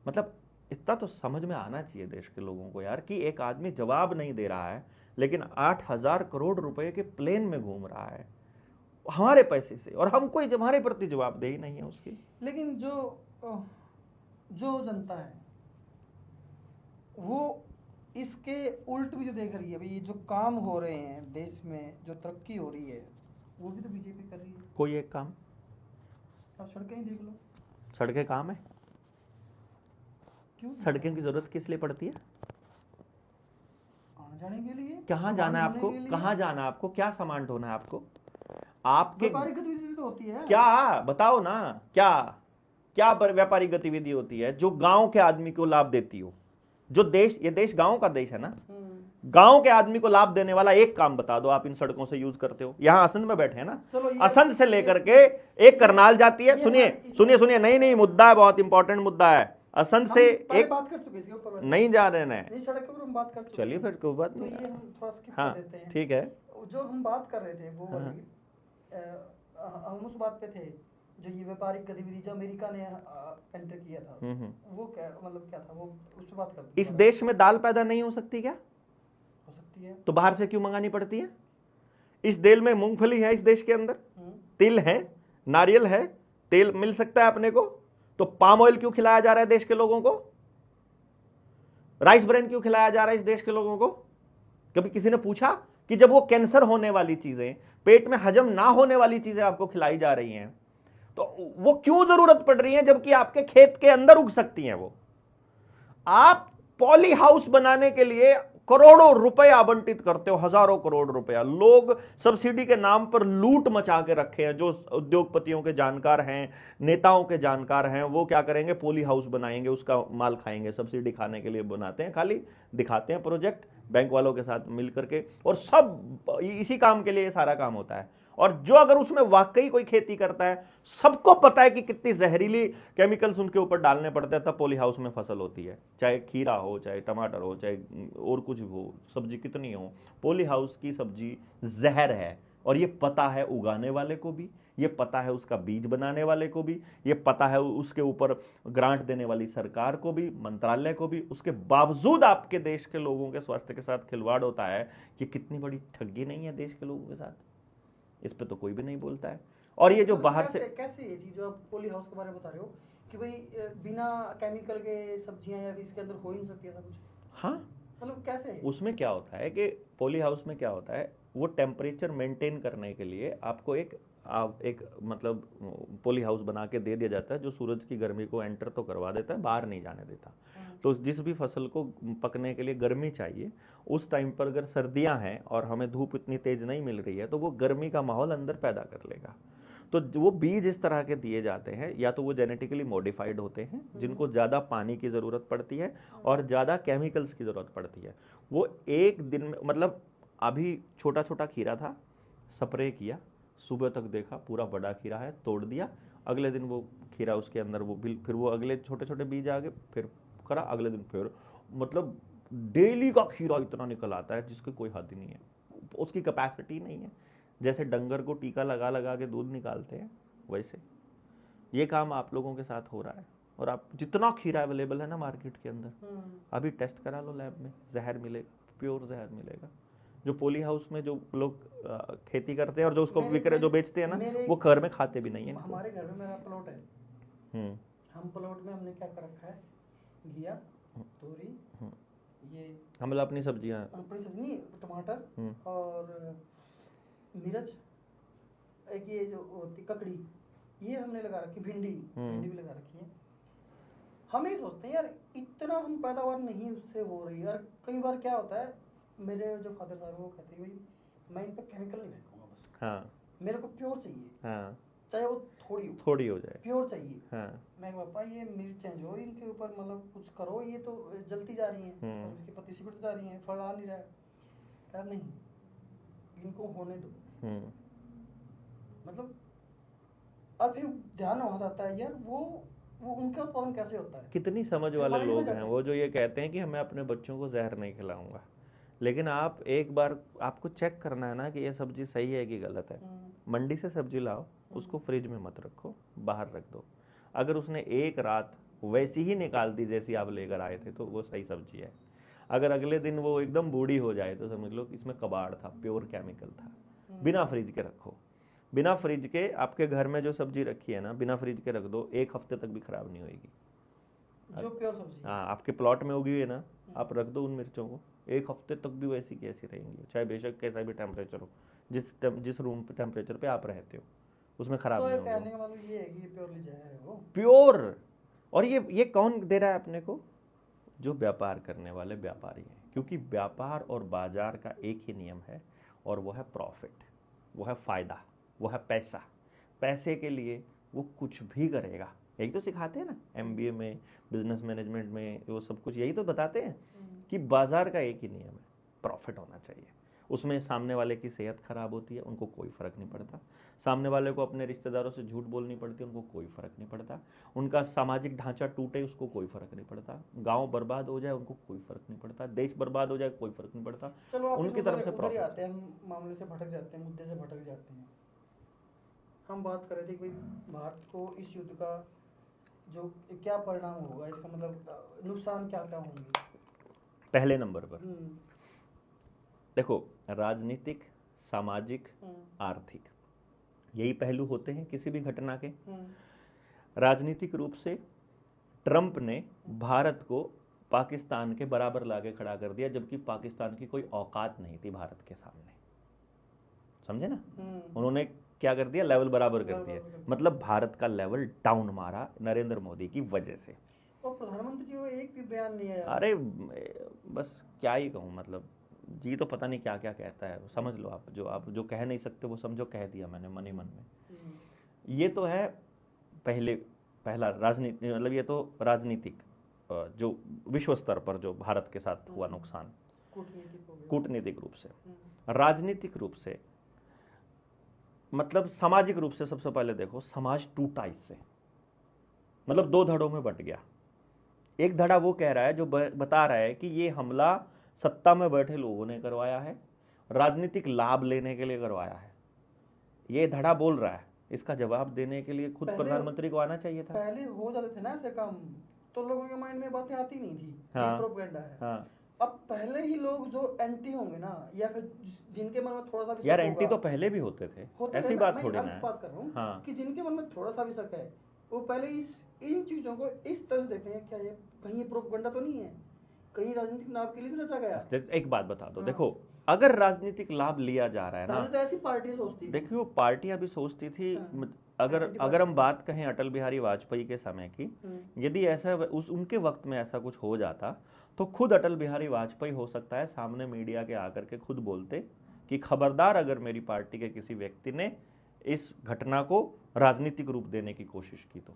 मतलब इतना तो समझ में आना चाहिए देश के लोगों को यार, कि एक आदमी जवाब नहीं दे रहा है लेकिन 8000 करोड़ रुपए के प्लेन में घूम रहा है हमारे पैसे से, और हम कोई हमारे प्रति जवाबदेही नहीं है उसकी। लेकिन जो जनता है वो इसके उल्ट भी जो देख रही है, भाई ये जो काम हो रहे हैं देश में, जो तरक्की हो रही है, वो भी तो बीजेपी कर रही है। कोई एक काम, आप सड़कें ही देख लो। सड़कें काम है? क्यों? सड़कों की जरूरत किस लिए पड़ती है? आने जाने के लिए। कहाँ जाना है आपको? कहाँ जाना है आपको? क्या सामान ढोना है आपको? आपके व्यापारिक गतिविधि तो होती है। क्या बताओ ना, क्या क्या व्यापारिक गतिविधि होती है जो गांव के आदमी को लाभ देती हो? जो देश, ये देश गांव का देश है ना, गांव के आदमी को लाभ देने वाला एक काम बता दो आप इन सड़कों से यूज करते हो। यहां असंध में बैठे हैं ना, असंध से लेकर के एक करनाल जाती है। सुनिए, नहीं, मुद्दा है, बहुत इंपॉर्टेंट मुद्दा है। असंध से एक बात कर चुके इसके ऊपर, नहीं जा रहे हैं, सड़क के ऊपर हम बात कर चुके। चलिए फिर कोई बात नहीं, तो ये हम थोड़ा स्किप हाँ, कर देते हैं। ठीक है। जो हम बात कर रहे थे वो वाली, हम उस बात पे थे जो ये व्यापारिक गतिविधि जो अमेरिका ने एंटर किया था, वो क्या मतलब क्या था, वो उस पे बात करते। इस देश में दाल पैदा नहीं हो सकती क्या? हो सकती है। तो बाहर से क्यों मंगानी पड़ती है? इस देश में मूंगफली है, इस देश के अंदर तिल है, नारियल है, तेल मिल सकता है अपने को, तो पाम ऑयल क्यों खिलाया जा रहा है देश के लोगों को? राइस ब्रेन क्यों खिलाया जा रहा है इस देश के लोगों को? कभी किसी ने पूछा कि जब वो कैंसर होने वाली चीजें, पेट में हजम ना होने वाली चीजें आपको खिलाई जा रही हैं, तो वो क्यों जरूरत पड़ रही है, जबकि आपके खेत के अंदर उग सकती हैं वो? आप पॉली हाउस बनाने के लिए करोड़ों रुपए आवंटित करते हो, हजारों करोड़ रुपया। लोग सब्सिडी के नाम पर लूट मचा के रखे हैं। जो उद्योगपतियों के जानकार हैं, नेताओं के जानकार हैं, वो क्या करेंगे? पॉली हाउस बनाएंगे, उसका माल खाएंगे। सब्सिडी खाने के लिए बनाते हैं, खाली दिखाते हैं प्रोजेक्ट बैंक वालों के साथ मिल करके, और सब इसी काम के लिए ये सारा काम होता है। और जो अगर उसमें वाकई कोई खेती करता है, सबको पता है कि कितनी जहरीली केमिकल्स उनके ऊपर डालने पड़ते हैं, तब पॉली हाउस में फसल होती है। चाहे खीरा हो, चाहे टमाटर हो, चाहे और कुछ हो, सब्जी कितनी हो, पॉली हाउस की सब्जी जहर है। और ये पता है उगाने वाले को भी, ये पता है उसका बीज बनाने वाले को भी, ये पता है उसके ऊपर ग्रांट देने वाली सरकार को भी, मंत्रालय को भी। उसके बावजूद आपके देश के लोगों के स्वास्थ्य के साथ खिलवाड़ होता है। ये कितनी बड़ी ठगी नहीं है देश के लोगों के साथ? इस पे तो कोई भी नहीं बोलता है। और ये जो बाहर से कैसे ये चीज जो आप पॉली हाउस के बारे में बता रहे हो कि भाई बिना केमिकल के सब्जियां या इसके अंदर हो ही नहीं सकती ऐसा कुछ? हाँ, मतलब कैसे? उसमें क्या होता है कि पॉली हाउस में क्या होता है, वो टेम्परेचर मेंटेन करने के लिए आपको एक मतलब पॉली हाउस बना के दे दिया जाता है, जो सूरज की गर्मी को एंटर तो करवा देता है, बाहर नहीं जाने देता। तो जिस भी फसल को पकने के लिए गर्मी चाहिए, उस टाइम पर अगर सर्दियां हैं और हमें धूप इतनी तेज नहीं मिल रही है, तो वो गर्मी का माहौल अंदर पैदा कर लेगा। तो वो बीज इस तरह के दिए जाते हैं, या तो वो जेनेटिकली मॉडिफाइड होते हैं, जिनको ज़्यादा पानी की ज़रूरत पड़ती है और ज़्यादा केमिकल्स की ज़रूरत पड़ती है। वो एक दिन में, मतलब अभी छोटा छोटा खीरा था, स्प्रे किया, सुबह तक देखा पूरा बड़ा खीरा है, तोड़ दिया, अगले दिन वो खीरा उसके अंदर वो फिर वो अगले छोटे छोटे बीज आ गए, फिर करा, अगले दिन फिर, मतलब डेली का खीरा इतना निकल आता है जिसकी कोई हद ही नहीं है। उसकी कैपेसिटी नहीं है। जैसे डंगर को टीका लगा लगा के दूध निकालते हैं, वैसे ये काम आप लोगों के साथ हो रहा है। और आप जितना खीरा अवेलेबल है ना मार्केट के अंदर, अभी टेस्ट करा लो लैब में, जहर मिलेगा, प्योर जहर मिलेगा। जो पॉली हाउस में जो लोग खेती करते हैं और जो उसको जो बेचते हैं ना, वो घर में खाते भी नहीं है। हमारे घर में मेरा प्लॉट है, हम प्लॉट में हमने क्या कर रखा है, घिया, तोरी, ये मतलब अपनी सब्जियां, नहीं, टमाटर और मिर्च, एक ये जो होती ककड़ी, ये हमने लगा रखी, भिंडी भी लगा रखी है। हम ये सोचते हैं यार इतना हम पैदावार नहीं उससे हो रही यार। कई बार क्या होता है, मेरे जो फादर साहब वो कहते हैं भाई मैं इन पे केमिकल नहीं फेंकूंगा, बस हाँ, मेरे को प्योर चाहिए, हाँ, चाहे वो थोड़ी हो जाए, प्योर चाहिए। हाँ। मैं पापा ये मिर्चें जो इनके ऊपर मतलब कुछ करो, ये तो जलती जा रही हैं और इसकी पत्ती सिकुड़ जा रही हैं, फल आ नहीं रहा है। यार नहीं, इनको होने दो। मतलब और फिर ध्यान वहां आता है यार, वो उनका उत्पादन कैसे होता है। कितनी समझ वाले लोग हैं वो जो ये कहते हैं कि मैं अपने बच्चों को जहर नहीं खिलाऊंगा। लेकिन आप एक बार आपको चेक करना है ना कि ये सब्जी सही है कि गलत है। मंडी से सब्जी लाओ, उसको फ्रिज में मत रखो, बाहर रख दो। अगर उसने एक रात वैसी ही निकाल दी जैसी आप लेकर आए थे, तो वो सही सब्जी है। अगर अगले दिन वो एकदम बूढ़ी हो जाए, तो समझ लो कि इसमें कबाड़ था, प्योर केमिकल था। बिना फ्रिज के रखो। बिना फ्रिज के आपके घर में जो सब्जी रखी है ना, बिना फ्रिज के रख दो, एक हफ्ते तक भी खराब नहीं होगी। जो प्योर सब्जी, हाँ, आपके प्लॉट में उगी हुई है ना, आप रख दो उन मिर्चों को, एक हफ्ते तक भी वैसी की ऐसी रहेंगी, चाहे बेशक कैसा भी टेम्परेचर हो। जिस रूम पे टेम्परेचर पे आप रहते हो उसमें खराब नहीं होगा। कहने का मतलब ये है कि प्योरली जहर है वो, प्योर। और ये कौन दे रहा है अपने को? जो व्यापार करने वाले व्यापारी हैं। क्योंकि व्यापार और बाजार का एक ही नियम है, और वो है प्रॉफिट, वो है फायदा, वो है पैसा। पैसे के लिए वो कुछ भी करेगा। यही तो सिखाते हैं ना MBA में, बिजनेस मैनेजमेंट में, वो सब कुछ यही तो बताते हैं कि बाजार का एक ही नियम है, प्रॉफिट होना चाहिए। उसमें सामने वाले की सेहत खराब होती है, उनको कोई फर्क नहीं पड़ता। सामने वाले को अपने रिश्तेदारों से झूठ बोलनी पड़ती है, उनको कोई फर्क नहीं पड़ता। उनका सामाजिक ढांचा टूटे, उसको कोई फर्क नहीं पड़ता। गांव बर्बाद हो जाए, उनको कोई फर्क नहीं पड़ता। देश बर्बाद हो जाए, कोई फर्क नहीं पड़ता। चलो उनकी तरफ से प्रॉफिट आते हैं, हम मामले से भटक जाते हैं, मुद्दे से भटक जाते हैं। हम बात कर रहे थे कि भाई भारत को इस युद्ध का जो क्या परिणाम होगा, इसका मतलब नुकसान क्या क्या होंगे। पहले नंबर पर देखो, राजनीतिक, सामाजिक, आर्थिक, यही पहलू होते हैं किसी भी घटना के। राजनीतिक रूप से ट्रंप ने भारत को पाकिस्तान के बराबर लाके खड़ा कर दिया, जबकि पाकिस्तान की कोई औकात नहीं थी भारत के सामने, समझे ना। उन्होंने क्या कर दिया, लेवल बराबर कर दिया, मतलब भारत का लेवल डाउन मारा नरेंद्र मोदी की वजह से। और प्रधानमंत्री जी वो एक भी बयान नहीं आया। अरे बस क्या ही कहूँ, मतलब जी तो पता नहीं क्या क्या कहता है, समझ लो आप जो कह नहीं सकते वो समझो कह दिया मैंने मन ही मन में। ये तो है पहला राजनीति, मतलब ये तो राजनीतिक जो विश्व स्तर पर जो भारत के साथ हुआ नुकसान कूटनीतिक रूप से। राजनीतिक रूप से मतलब सामाजिक रूप से सबसे पहले देखो, समाज टूटा इससे, मतलब दो धड़ों में बंट गया। एक धड़ा वो कह रहा है जो बता रहा है कि ये हमला सत्ता में बैठे लोगों ने करवाया है, राजनीतिक लाभ लेने के लिए करवाया है, ये धड़ा बोल रहा है। इसका जवाब देने के लिए खुद प्रधानमंत्री को आना चाहिए था। पहले हो जाते थे ना ऐसे काम, तो लोगों के माइंड में बातें आती नहीं थी। हाँ, ये प्रोपेगेंडा है। हाँ। अब पहले ही लोग जो एंटी होंगे ना, या फिर जिनके मन में थोड़ा सा भी यार शक एंटी होगा, तो पहले भी होते थे, ऐसी ना, बात मैं थोड़ी ना अब है। बात कर रहा हूँ हाँ। कि जिनके मन में थोड़ा सा भी शक है, वो पहले इन चीजों को इस तरह से देखते हैं, क्या ये कहीं ये प्रोपेगेंडा तो नहीं है, कहीं राजनीतिक लाभ के लिए तो रचा गया। एक बात बता दो, देखो अगर राजनीतिक लाभ लिया जा रहा है ना, तो ऐसी पार्टी सोचती थी। देखिए वो पार्टियां भी सोचती थी। अगर हम बात कहें अटल बिहारी वाजपेयी के समय की, यदि ऐसा उनके वक्त में ऐसा कुछ हो जाता तो खुद अटल बिहारी वाजपेयी हो सकता है सामने मीडिया के आकर के खुद बोलते कि खबरदार अगर मेरी पार्टी के किसी व्यक्ति ने इस घटना को राजनीतिक रूप देने की कोशिश की तो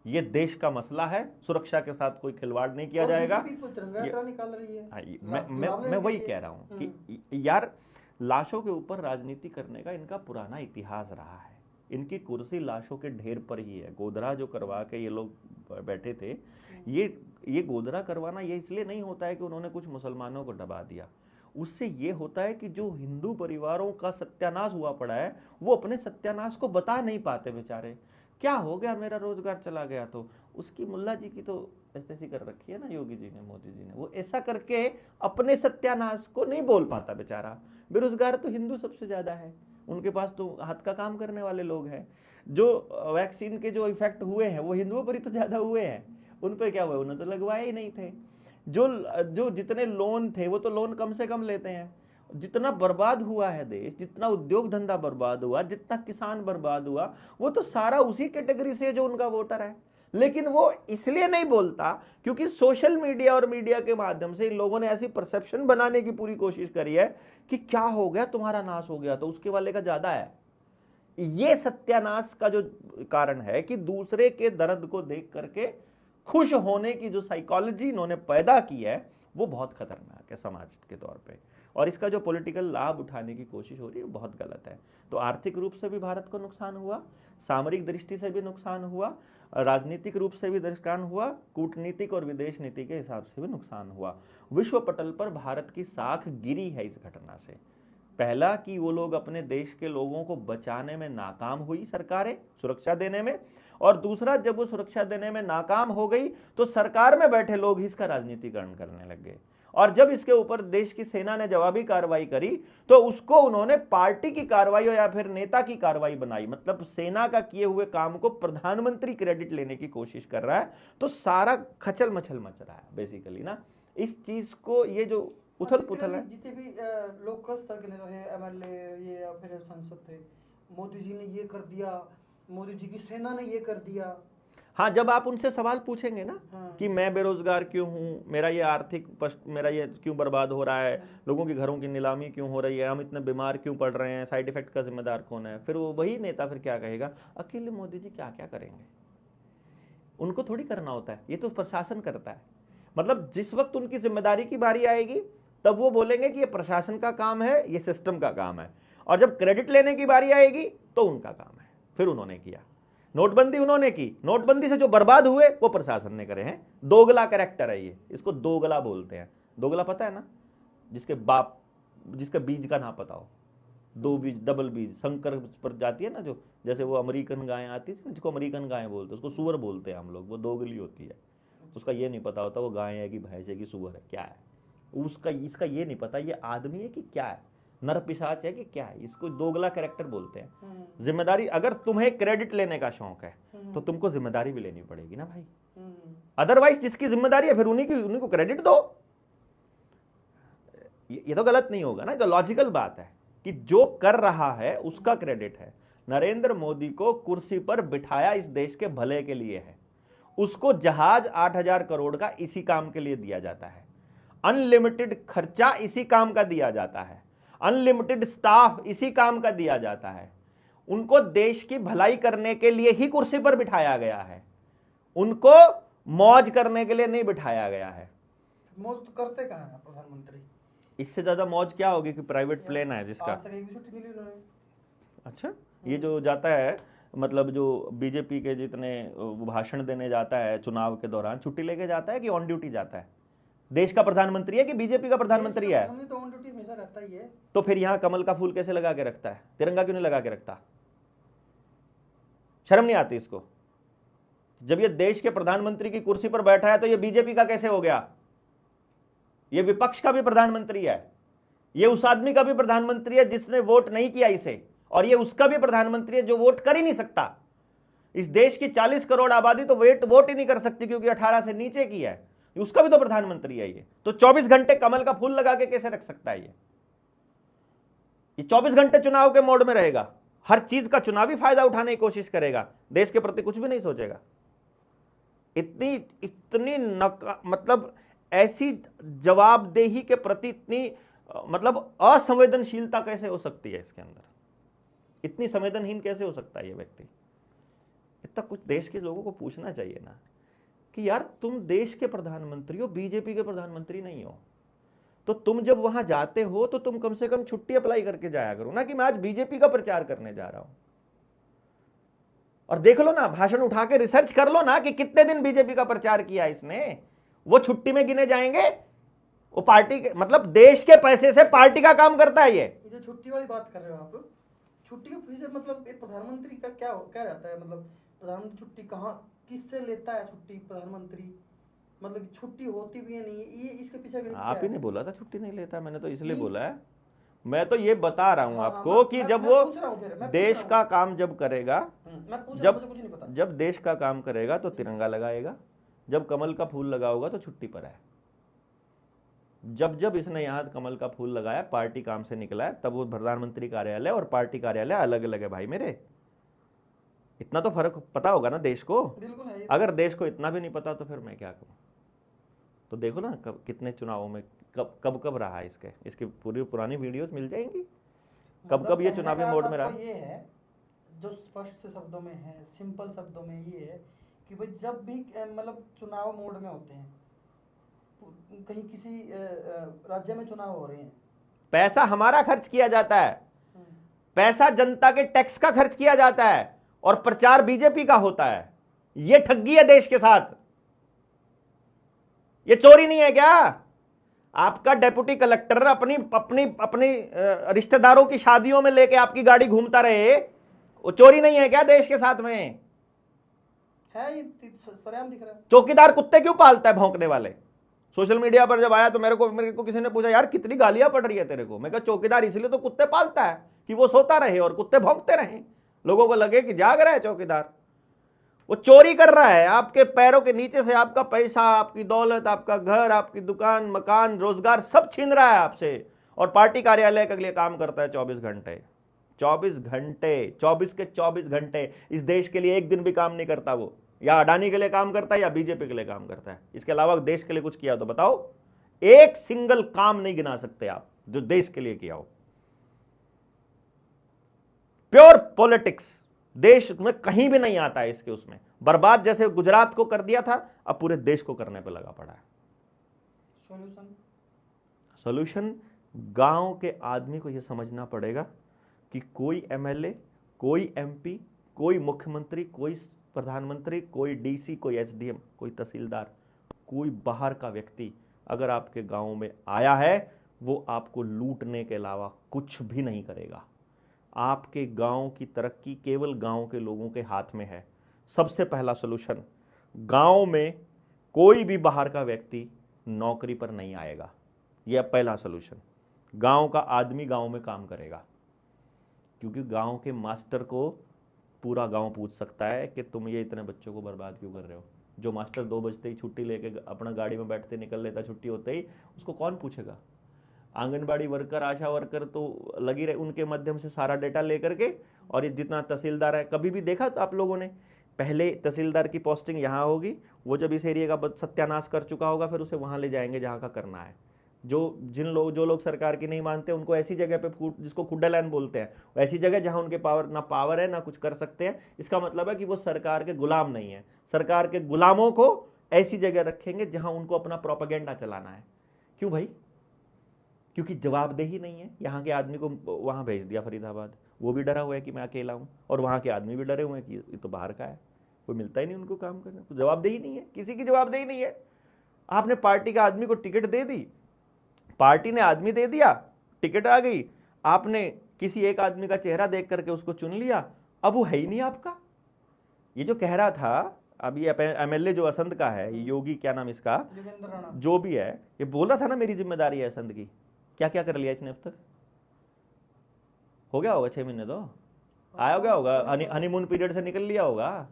ये देश का मसला है, सुरक्षा के साथ कोई खिलवाड़ नहीं किया जाएगा। निकाल रही है। मैं वही कह रहा हूं कि यार लाशों के ऊपर राजनीति करने का इनका पुराना इतिहास रहा है। इनकी कुर्सी लाशों के ढेर पर ही है। गोदरा जो करवा के ये लोग बैठे थे, ये गोदरा करवाना ये इसलिए नहीं होता है कि उन्होंने कुछ मुसलमानों को दबा दिया, उससे ये होता है कि जो हिंदू परिवारों का सत्यानाश हुआ पड़ा है वो अपने सत्यानाश को बता नहीं पाते बेचारे। क्या हो गया, मेरा रोजगार चला गया, तो उसकी मुल्ला जी की तो ऐसी कर रखी है ना योगी जी ने, मोदी जी ने, वो ऐसा करके अपने सत्यानाश को नहीं बोल पाता बेचारा। बेरोजगार तो हिंदू सबसे ज्यादा है, उनके पास तो हाथ का काम करने वाले लोग हैं। जो वैक्सीन के जो इफेक्ट हुए हैं वो हिंदुओं पर ही तो ज्यादा हुए हैं, उन पर क्या हुआ, उन्हें तो लगवाए ही नहीं थे। जो जितने लोन थे वो तो लोन कम से कम लेते हैं। जितना बर्बाद हुआ है देश, जितना उद्योग धंधा बर्बाद हुआ, जितना किसान बर्बाद हुआ, वो तो सारा उसी कैटेगरी से जो उनका वोटर है। लेकिन वो इसलिए नहीं बोलता क्योंकि सोशल मीडिया और मीडिया के माध्यम से इन लोगों ने ऐसी परसेप्शन बनाने की पूरी कोशिश करी है कि क्या हो गया, तुम्हारा नाश हो गया तो उसके वाले का ज्यादा है। ये सत्यानाश का जो कारण है कि दूसरे के दर्द को देख करके खुश होने की जो साइकोलॉजी इन्होंने पैदा की है वो बहुत खतरनाक है समाज के तौर पे, और इसका जो पॉलिटिकल लाभ उठाने की कोशिश हो रही है बहुत गलत है। तो आर्थिक रूप से भी भारत को नुकसान हुआ, सामरिक दृष्टि से भी नुकसान हुआ, राजनीतिक रूप से भी नुकसान हुआ, कूटनीतिक और विदेश नीति के हिसाब से भी नुकसान हुआ। विश्व पटल पर भारत की साख गिरी है इस घटना से। पहला कि वो लोग अपने देश के लोगों को बचाने में नाकाम हुई सरकारें, सुरक्षा देने में, और दूसरा जब वो सुरक्षा देने में नाकाम हो गई तो सरकार में बैठे लोग ही इसका राजनीतिकरण करने लग गए। और जब इसके ऊपर देश की सेना ने जवाबी कार्रवाई करी तो उसको उन्होंने पार्टी की कार्रवाई या फिर नेता की कार्रवाई बनाई, मतलब सेना का किए हुए काम को प्रधानमंत्री क्रेडिट लेने की कोशिश कर रहा है। तो सारा खचल मचल मच रहा है बेसिकली ना इस चीज को, ये जो उथल पुथल है। जितने भी लोकल स्तर के नेता थे, एमएलए ये या फिर सांसद थे, मोदी जी ने ये कर दिया, मोदी जी की सेना ने ये कर दिया। हाँ, जब आप उनसे सवाल पूछेंगे ना कि मैं बेरोजगार क्यों हूँ, मेरा ये आर्थिक मेरा ये क्यों बर्बाद हो रहा है, लोगों के घरों की नीलामी क्यों हो रही है, हम इतने बीमार क्यों पड़ रहे हैं, साइड इफेक्ट का जिम्मेदार कौन है, फिर वो वही नेता फिर क्या कहेगा, अकेले मोदी जी क्या क्या करेंगे, उनको थोड़ी करना होता है, ये तो प्रशासन करता है। मतलब जिस वक्त उनकी जिम्मेदारी की बारी आएगी तब वो बोलेंगे कि ये प्रशासन का काम है, ये सिस्टम का काम है, और जब क्रेडिट लेने की बारी आएगी तो उनका काम है। फिर उन्होंने किया, नोटबंदी उन्होंने की, नोटबंदी से जो बर्बाद हुए वो प्रशासन ने करे हैं। दोगला कैरेक्टर है ये, इसको दोगला बोलते हैं। दोगला पता है ना, जिसके बीज का ना पता हो, दो बीज, डबल बीज, संकर पर जाती है ना, जो जैसे वो अमेरिकन गायें आती थी, जिसको अमेरिकन गायें बोलते हैं, उसको सुअर बोलते हैं हम लोग, वो दोगली होती है। उसका ये नहीं पता होता वो गाय है कि भैंस है कि सुअर है, क्या है उसका, इसका ये नहीं पता ये आदमी है कि क्या है। नरपिशाच है कि क्या है, इसको दोगला कैरेक्टर बोलते हैं। जिम्मेदारी, अगर तुम्हें क्रेडिट लेने का शौक है तो तुमको जिम्मेदारी भी लेनी पड़ेगी ना भाई, अदरवाइज जिसकी जिम्मेदारी है फिर उन्हीं को क्रेडिट दो। ये तो गलत नहीं होगा ना, तो लॉजिकल बात है कि जो कर रहा है उसका क्रेडिट है। नरेंद्र मोदी को कुर्सी पर बिठाया इस देश के भले के लिए है, उसको जहाज 8,000 करोड़ का इसी काम के लिए दिया जाता है, अनलिमिटेड खर्चा इसी काम का दिया जाता है, अनलिमिटेड स्टाफ इसी काम का दिया जाता है। उनको देश की भलाई करने के लिए ही कुर्सी पर बिठाया गया है, उनको मौज करने के लिए नहीं बिठाया गया है। मौज तो करते कहां है प्रधानमंत्री? इससे ज्यादा मौज क्या होगी कि प्राइवेट प्लेन है जिसका। आज तक एक भी छुट्टी नहीं ली उन्होंने। अच्छा, ये जो जाता है मतलब जो बीजेपी के जितने भाषण देने जाता है चुनाव के दौरान, छुट्टी लेके जाता है कि ऑन ड्यूटी जाता है? देश का प्रधानमंत्री है कि बीजेपी का प्रधानमंत्री है? तो ऑन ड्यूटी हमेशा रहता ही है। तो फिर यहां कमल का फूल कैसे लगा के रखता है, तिरंगा क्यों नहीं लगा के रखता? शर्म नहीं आती इसको? जब ये देश के प्रधानमंत्री की कुर्सी पर बैठा है तो ये बीजेपी का कैसे हो गया? ये विपक्ष का भी प्रधानमंत्री है, ये उस आदमी का भी प्रधानमंत्री है जिसने वोट नहीं किया इसे, और ये उसका भी प्रधानमंत्री है जो वोट कर ही नहीं सकता। इस देश की 40 करोड़ आबादी तो वोट ही नहीं कर सकती क्योंकि 18 से नीचे की है, उसका भी तो प्रधानमंत्री है ये। तो 24 घंटे कमल का फूल लगा के कैसे रख सकता है ये 24 घंटे चुनाव के मोड में रहेगा, हर चीज का चुनावी फायदा उठाने की कोशिश करेगा, देश के प्रति कुछ भी नहीं सोचेगा। इतनी मतलब ऐसी जवाबदेही के प्रति इतनी मतलब असंवेदनशीलता कैसे हो सकती है इसके अंदर? इतनी संवेदनहीन कैसे हो सकता है ये व्यक्ति? इतना कुछ देश के लोगों को पूछना चाहिए ना कि यार तुम देश के प्रधानमंत्री हो, बीजेपी के प्रधानमंत्री नहीं हो, तो तुम जब वहां जाते हो तो तुम कम से कम छुट्टी अप्लाई करके जाया करो ना कि मैं आज बीजेपी का प्रचार करने जा रहा हूं। और देख लो ना, भाषण उठा के रिसर्च कर लो ना कि कितने दिन बीजेपी का प्रचार किया इसने, वो छुट्टी में गिने जाएंगे। वो पार्टी के मतलब देश के पैसे से पार्टी का काम करता है ये जो छुट्टी वाली बात कर रहे हो आप, छुट्टी के पीछे मतलब प्रधानमंत्री का क्या रहता है? मतलब प्रधानमंत्री छुट्टी कहाँ किससे लेता है? छुट्टी प्रधानमंत्री मतलब छुट्टी होती भी है नहीं, ये इसके पीछे आप ही ने बोला था छुट्टी नहीं लेता, मैंने तो इसलिए बोला है। मैं तो ये बता रहा हूं आपको कि जब वो देश का काम जब करेगा, जब देश का काम करेगा तो तिरंगा लगाएगा, जब कमल का फूल लगा होगा तो छुट्टी पर है। जब इसने यहां कमल का फूल लगाया, पार्टी काम से निकला है, तब वो प्रधानमंत्री कार्यालय और पार्टी कार्यालय अलग अलग है भाई मेरे। इतना तो फर्क पता होगा ना देश को। अगर देश को इतना भी नहीं पता तो फिर मैं क्या करूं? तो देखो ना कितने चुनावों में कब रहा है इसकी पूरी पुरानी वीडियोस मिल जाएंगी, कब ये चुनावी मोड में रहा। ये है जो स्पष्ट से शब्दों में है, सिंपल शब्दों में ये है कि भाई जब भी मतलब चुनाव मोड में होते हैं, कहीं किसी राज्य में चुनाव हो रहे हैं, पैसा हमारा खर्च किया जाता है, पैसा जनता के टैक्स का खर्च किया जाता है और प्रचार बीजेपी का होता है। यह ठगी है देश के साथ, यह चोरी नहीं है क्या? आपका डेप्यूटी कलेक्टर अपनी अपनी अपनी रिश्तेदारों की शादियों में लेके आपकी गाड़ी घूमता रहे, वो चोरी नहीं है क्या देश के साथ में? है, ये सरेआम दिख रहा है। चौकीदार कुत्ते क्यों पालता है भौंकने वाले? सोशल मीडिया पर जब आया तो मेरे को किसी ने पूछा यार कितनी गालियां पड़ रही है तेरे को। मैं कहा चौकीदार इसलिए तो कुत्ते पालता है कि वो सोता रहे और कुत्ते भौंकते रहे, लोगों को लगे कि जाग रहा है चौकीदार। वो चोरी कर रहा है, आपके पैरों के नीचे से आपका पैसा, आपकी दौलत, आपका घर, आपकी दुकान, मकान, रोजगार सब छीन रहा है आपसे, और पार्टी कार्यालय के लिए काम करता है 24 घंटे 24 के 24 घंटे। इस देश के लिए एक दिन भी काम नहीं करता वो, या अडानी के लिए काम करता है या बीजेपी के लिए काम करता है। इसके अलावा देश के लिए कुछ किया तो बताओ? एक सिंगल काम नहीं गिना सकते आप जो देश के लिए किया हो। प्योर पॉलिटिक्स देश में कहीं भी नहीं आता है इसके, उसमें बर्बाद जैसे गुजरात को कर दिया था, अब पूरे देश को करने पे लगा पड़ा है। सॉल्यूशन गांव के आदमी को यह समझना पड़ेगा कि कोई एमएलए, कोई एमपी, कोई मुख्यमंत्री, कोई प्रधानमंत्री, कोई डीसी, कोई एसडीएम, कोई तहसीलदार, कोई बाहर का व्यक्ति अगर आपके गांव में आया है, वो आपको लूटने के अलावा कुछ भी नहीं करेगा। आपके गांव की तरक्की केवल गांव के लोगों के हाथ में है। सबसे पहला सॉल्यूशन, गांव में कोई भी बाहर का व्यक्ति नौकरी पर नहीं आएगा, यह पहला सॉल्यूशन। गांव का आदमी गांव में काम करेगा, क्योंकि गांव के मास्टर को पूरा गांव पूछ सकता है कि तुम ये इतने बच्चों को बर्बाद क्यों कर रहे हो। जो मास्टर 2 बजते ही छुट्टी लेके अपना गाड़ी में बैठते निकल लेता छुट्टी होते ही, उसको कौन पूछेगा। आंगनबाड़ी वर्कर, आशा वर्कर तो लगी रहे, उनके माध्यम से सारा डेटा लेकर के, और ये जितना तहसीलदार है, कभी भी देखा तो आप लोगों ने, पहले तहसीलदार की पोस्टिंग यहाँ होगी, वो जब इस एरिया का सत्यानाश कर चुका होगा फिर उसे वहाँ ले जाएंगे जहाँ का करना है। जो लोग सरकार की नहीं मानते उनको ऐसी जगह पे, जिसको खुड्डा लैंड बोलते हैं, ऐसी जगह जहाँ उनके पावर है ना कुछ कर सकते हैं। इसका मतलब है कि वो सरकार के गुलाम नहीं है। सरकार के गुलामों को ऐसी जगह रखेंगे जहाँ उनको अपना प्रोपेगेंडा चलाना है। क्यों भाई? क्योंकि जवाबदेही नहीं है। यहाँ के आदमी को वहाँ भेज दिया फरीदाबाद, वो भी डरा हुआ है कि मैं अकेला हूँ, और वहाँ के आदमी भी डरे हुए हैं कि ये तो बाहर का है, कोई मिलता ही नहीं उनको काम करने को। जवाबदेही नहीं है, किसी की जवाबदेही नहीं है। आपने पार्टी के आदमी को टिकट दे दी, पार्टी ने आदमी दे दिया, टिकट आ गई, आपने किसी एक आदमी का चेहरा देख करके उसको चुन लिया, अब वो है ही नहीं आपका। ये जो कह रहा था अभी एमएलए जो असंध का है, योगी क्या नाम इसका, जो भी है, ये बोल रहा था ना मेरी जिम्मेदारी है असंध की। क्या क्या कर लिया इसने अब तक? हो गया होगा 6 महीने तो आया गया होगा, हनीमून पीरियड से निकल लिया होगा।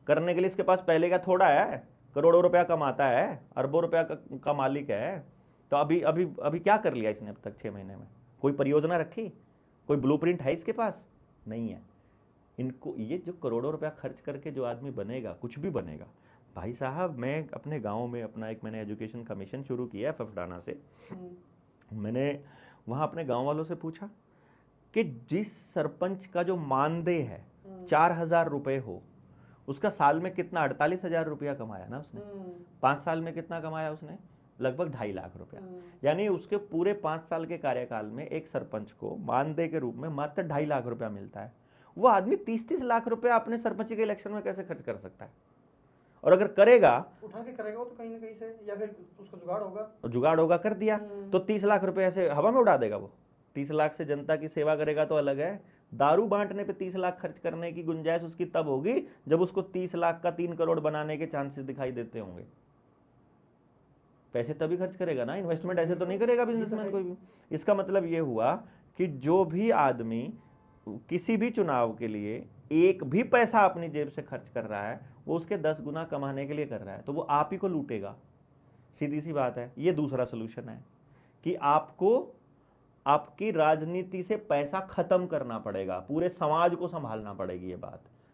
करने के लिए इसके पास पहले का थोड़ा है, करोड़ों रुपया कमाता है, अरबों रुपया का मालिक है। तो अभी अभी अभी क्या कर लिया इसने अब तक 6 महीने में? कोई परियोजना रखी? कोई ब्लूप्रिंट है इसके पास? नहीं है। इनको ये जो करोड़ों रुपया खर्च करके जो आदमी बनेगा, कुछ भी बनेगा। भाई साहब, मैं अपने गांव में अपना मैंने एजुकेशन का मिशन शुरू किया है फफडाना से। मैंने वहां अपने गांव वालों से पूछा कि जिस सरपंच का जो मानदेय है 4,000 रुपए हो, उसका साल में कितना, 48,000 रुपया कमाया ना उसने। 5 साल में कितना कमाया उसने? लगभग 2.5 लाख रुपया। यानी उसके पूरे 5 साल के कार्यकाल में एक सरपंच को मानदेय के रूप में मात्र 2.5 लाख रुपया मिलता है। वो आदमी 30-30 लाख रुपया अपने सरपंच के इलेक्शन में कैसे खर्च कर सकता है? और अगर करेगा, उठा के करेगा वो तो कहीं ना कहीं से, या फिर उसका जुगाड़ होगा कर दिया तो 30 लाख रुपए ऐसे हवा में उड़ा देगा वो। 30 लाख से जनता की सेवा करेगा तो अलग है। दारू बांटने पे 30 लाख खर्च करने की गुंजाइश उसकी तब होगी जब उसको 30 लाख का 3 करोड़ बनाने के चांसेस दिखाई देते होंगे। पैसे तभी खर्च करेगा ना, इन्वेस्टमेंट ऐसे तो नहीं करेगा बिजनेसमैन कोई भी। इसका मतलब ये हुआ कि जो भी आदमी किसी भी चुनाव के लिए एक भी पैसा अपनी जेब से खर्च कर रहा है, वो उसके 10 गुना कमाने के लिए कर रहा है, तो वो आप ही को लूटेगा। सीधी सी बात है। ये दूसरा सोल्यूशन है कि आपको आपकी राजनीति से पैसा खत्म करना पड़ेगा, पूरे समाज को संभालना पड़ेगी।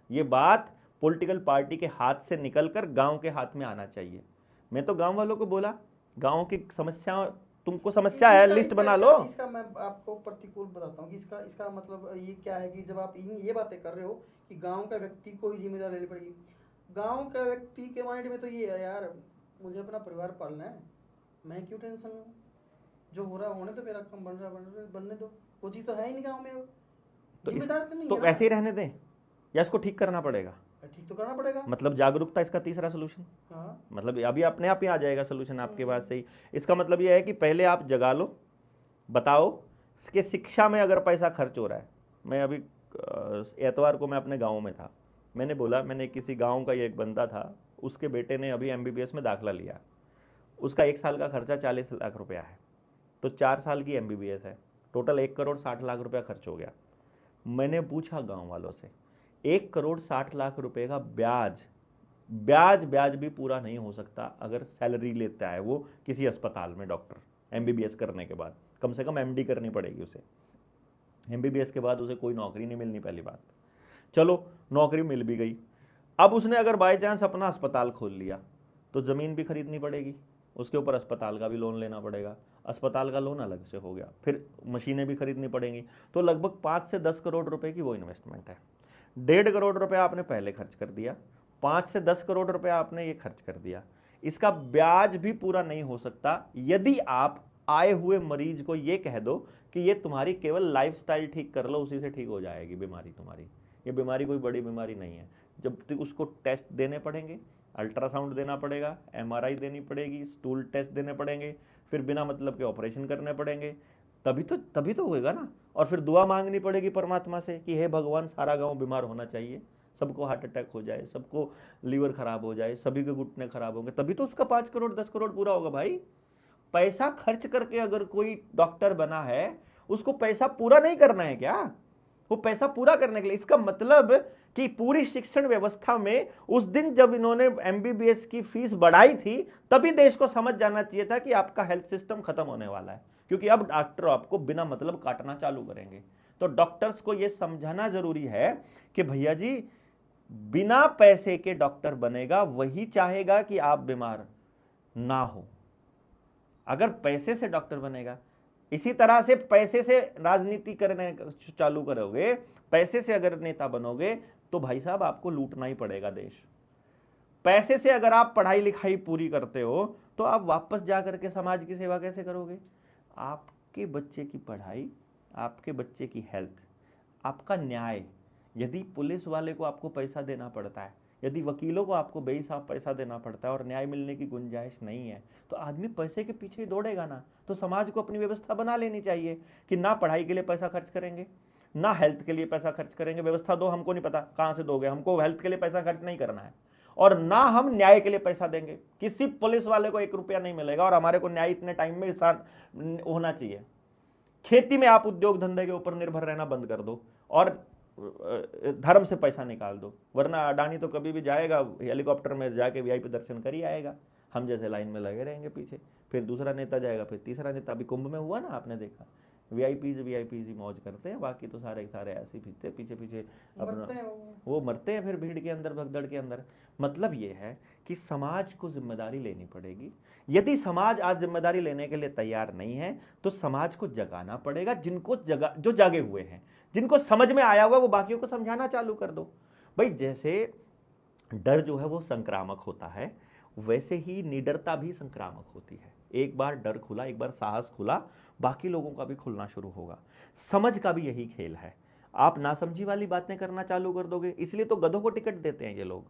ये बात पॉलिटिकल पार्टी के हाथ से निकलकर गांव के हाथ में आना चाहिए। मैं तो गांव वालों को बोला, गांव की समस्या, तुमको समस्या है, लिस्ट बना लो। इसका मैं आपको प्रतिकूल बताता हूँ कि इसका मतलब ये क्या है कि जब आप ये बातें कर रहे हो कि गांव का व्यक्ति को ही जिम्मेदारी लेनी पड़ेगी। गांव का व्यक्ति के माइंड में तो ये है, यार मुझे अपना परिवार पालना है, मैं क्यों टेंशन लूँ, जो हो रहा होने तो, मेरा काम बनने दो। वो चीज तो है ही नहीं गाँव में। जिम्मेदार तो नहीं है, ऐसे ही रहने दें या इसको ठीक करना पड़ेगा? ठीक तो करना पड़ेगा। मतलब जागरूकता इसका तीसरा सोल्यूशन। मतलब अभी अपने आप ही आ जाएगा सोल्यूशन आपके पास से ही। इसका मतलब यह है कि पहले आप जगा लो, बताओ कि शिक्षा में अगर पैसा खर्च हो रहा है। मैं अभी एतवार को मैं अपने गांव में था, मैंने बोला, मैंने किसी गांव का ये एक बंदा था, उसके बेटे ने अभी MBBS में दाखिला लिया, उसका 1 साल का खर्चा 40 लाख रुपया है, तो 4 साल की MBBS है, टोटल 1 करोड़ 60 लाख रुपया खर्च हो गया। मैंने पूछा गांव वालों से, 1 करोड़ 60 लाख रुपए का ब्याज भी पूरा नहीं हो सकता अगर सैलरी लेता है वो किसी अस्पताल में डॉक्टर। MBBS करने के बाद कम से कम MD करनी पड़ेगी उसे। MBBS के बाद उसे कोई नौकरी नहीं मिलनी, पहली बात। चलो नौकरी मिल भी गई, अब उसने अगर बाय चांस अपना अस्पताल खोल लिया तो ज़मीन भी खरीदनी पड़ेगी, उसके ऊपर अस्पताल का भी लोन लेना पड़ेगा, अस्पताल का लोन अलग से हो गया, फिर मशीनें भी खरीदनी पड़ेंगी, तो लगभग 5 से 10 करोड़ रुपए की वो इन्वेस्टमेंट है। 1.5 करोड़ रुपया आपने पहले खर्च कर दिया, 5 से 10 करोड़ रुपया आपने ये खर्च कर दिया। इसका ब्याज भी पूरा नहीं हो सकता यदि आप आए हुए मरीज को ये कह दो कि ये तुम्हारी केवल लाइफस्टाइल ठीक कर लो, उसी से ठीक हो जाएगी बीमारी तुम्हारी। ये बीमारी कोई बड़ी बीमारी नहीं है। जब तक उसको टेस्ट देने पड़ेंगे, अल्ट्रासाउंड देना पड़ेगा, MRI देनी पड़ेगी, स्टूल टेस्ट देने पड़ेंगे, फिर बिना मतलब के ऑपरेशन करने पड़ेंगे, तभी तो होएगा ना। और फिर दुआ मांगनी पड़ेगी परमात्मा से कि हे भगवान, सारा गांव बीमार होना चाहिए, सबको हार्ट अटैक हो जाए, सबको लीवर खराब हो जाए, सभी के घुटने खराब होंगे, तभी तो उसका 5 करोड़ 10 करोड़ पूरा होगा भाई। पैसा खर्च करके अगर कोई डॉक्टर बना है, उसको पैसा पूरा नहीं करना है क्या? वो पैसा पूरा करने के लिए, इसका मतलब कि पूरी शिक्षण व्यवस्था में उस दिन जब इन्होंने एमबीबीएस की फीस बढ़ाई थी, तभी देश को समझ जाना चाहिए था कि आपका हेल्थ सिस्टम खत्म होने वाला है, क्योंकि अब डॉक्टर आपको बिना मतलब काटना चालू करेंगे। तो डॉक्टर्स को यह समझाना जरूरी है कि भैया जी, बिना पैसे के डॉक्टर बनेगा वही चाहेगा कि आप बीमार ना हो। अगर पैसे से डॉक्टर बनेगा, इसी तरह से पैसे से राजनीति करने चालू करोगे, पैसे से अगर नेता बनोगे, तो भाई साहब आपको लूटना ही पड़ेगा देश। पैसे से अगर आप पढ़ाई लिखाई पूरी करते हो, तो आप वापस जाकर के समाज की सेवा कैसे करोगे? आपके बच्चे की पढ़ाई, आपके बच्चे की हेल्थ, आपका न्याय, यदि पुलिस वाले को आपको पैसा देना पड़ता है, यदि वकीलों को आपको बेहिसाब पैसा देना पड़ता है और न्याय मिलने की गुंजाइश नहीं है, तो आदमी पैसे के पीछे ही दौड़ेगा ना। तो समाज को अपनी व्यवस्था बना लेनी चाहिए कि ना पढ़ाई के लिए पैसा खर्च करेंगे, ना हेल्थ के लिए पैसा खर्च करेंगे। व्यवस्था दो, हमको नहीं पता कहां से दोगे, हमको हेल्थ के लिए पैसा खर्च नहीं करना है, और ना हम न्याय के लिए पैसा देंगे। किसी पुलिस वाले को 1 रुपया नहीं मिलेगा, और हमारे को न्याय इतने टाइम में होना चाहिए। खेती में आप उद्योग धंधे के ऊपर निर्भर रहना बंद कर दो और धर्म से पैसा निकाल दो, वरना अडानी तो कभी भी जाएगा हेलीकॉप्टर में जाके वीआईपी दर्शन कर ही आएगा, हम जैसे लाइन में लगे रहेंगे पीछे, फिर दूसरा नेता जाएगा, फिर तीसरा नेता। अभी कुंभ में हुआ ना, आपने देखा, वीआईपीज ही मौज करते हैं, बाकी तो सारे सारे ऐसे ही फिरते पीछे पीछे अपना, वो मरते हैं फिर भीड़ के अंदर, भगदड़ के अंदर। मतलब ये है कि समाज को जिम्मेदारी लेनी पड़ेगी। यदि समाज आज जिम्मेदारी लेने के लिए तैयार नहीं है, तो समाज को जगाना पड़ेगा। जिनको जो जागे हुए हैं, जिनको समझ में आया हुआ, वो बाकियों को समझाना चालू कर दो। भाई जैसे डर जो है वो संक्रामक होता है, वैसे ही निडरता भी संक्रामक होती है। एक बार डर खुला, एक बार साहस खुला, बाकी लोगों का भी खुलना शुरू होगा। समझ का भी यही खेल है। आप नासमझी वाली बातें करना चालू कर दोगे, इसलिए तो गधों को टिकट देते हैं ये लोग,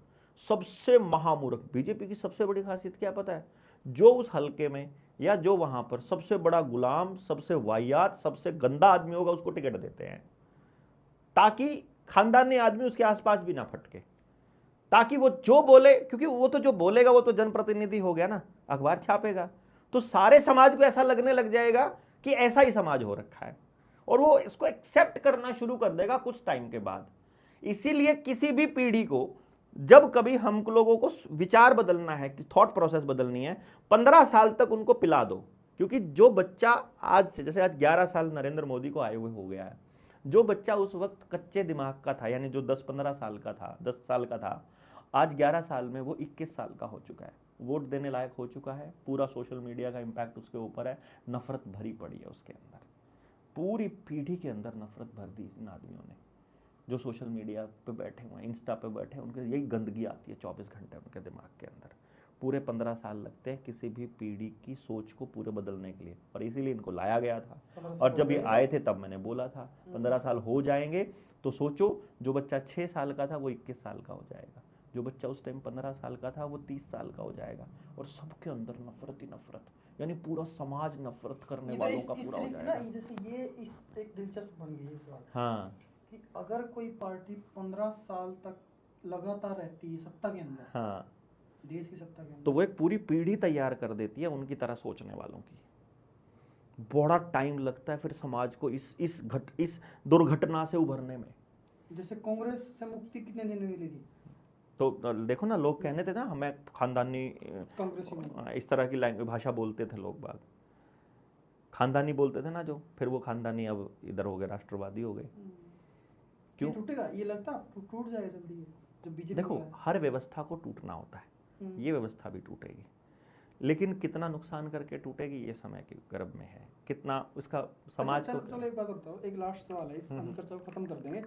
सबसे महामूर्ख। बीजेपी की सबसे बड़ी खासियत क्या पता है? जो उस हलके में या जो वहां पर सबसे बड़ा गुलाम, सबसे वाहियात, सबसे गंदा आदमी होगा, उसको टिकट देते हैं, ताकि खानदानी आदमी उसके आसपास भी ना फटके, ताकि वो जो बोले, क्योंकि वो तो जो बोलेगा वो तो जनप्रतिनिधि हो गया ना, अखबार छापेगा, तो सारे समाज को ऐसा लगने लग जाएगा कि ऐसा ही समाज हो रखा है, और वो इसको एक्सेप्ट करना शुरू कर देगा कुछ टाइम के बाद। इसीलिए किसी भी पीढ़ी को जब कभी हम लोगों को विचार बदलना है, कि थॉट प्रोसेस बदलनी है, 15 साल तक उनको पिला दो। क्योंकि जो बच्चा आज से, जैसे आज 11 साल नरेंद्र मोदी को आए हुए हो गया है, जो बच्चा उस वक्त कच्चे दिमाग का था, यानी जो 10-15 साल का था, 10 साल का था, आज 11 साल में वो 21 साल का हो चुका है, वोट देने लायक हो चुका है। पूरा सोशल मीडिया का इंपैक्ट उसके ऊपर है, नफरत भरी पड़ी है उसके अंदर, पूरी पीढ़ी के अंदर नफरत भर दी इन आदमियों ने, जो सोशल मीडिया पे बैठे हुए हैं, इंस्टा पे बैठे हैं, उनके यही गंदगी आती है 24 घंटे उनके दिमाग के अंदर। पूरे 15 साल लगते हैं किसी भी पीढ़ी की सोच को पूरे बदलने के लिए, और इसीलिए इनको लाया गया था। और जब ये आए थे तब मैंने बोला था 15 साल हो जाएंगे तो सोचो, जो बच्चा 6 साल का था वो 21 साल का हो जाएगा, जो बच्चा उस टाइम 15 साल का था वो 30 साल का हो जाएगा, और सबके अंदर नफरत ही नफरत, यानी पूरा समाज नफरत करने वालों का पूरा हो जाएगा। जैसे ये एक दिलचस्प बन गई इस बात, हाँ, कि अगर कोई पार्टी 15 साल तक लगातार रहती है सत्ता के अंदर, हाँ, देश की सत्ता के अंदर, तो वो एक पूरी पीढ़ी तैयार कर देती है उनकी तरह सोचने वालों की। बड़ा टाइम लगता है फिर समाज को इस दुर्घटना से उभरने में। जैसे कांग्रेस से मुक्ति कितने दिन में मिली थी? तो देखो ना, लोग कहने थे ना हमें खानदानी, इस तरह की भाषा बोलते थे लोग, बात खानदानी बोलते थे ना जो, फिर वो खानदानी अब इधर हो गए, राष्ट्रवादी हो गए। क्यों टूटेगा? ये लगता टूट जाएगा जल्दी जो बीजेपी। देखो, हर व्यवस्था को टूटना होता है, ये व्यवस्था भी टूटेगी, लेकिन कितना नुकसान करके टूटेगी ये समय के गर्भ में है, कितना उसका समाज को। चलो एक बात करता हूँ, एक लास्ट सवाल है, इस हम चर्चा को खत्म कर देंगे।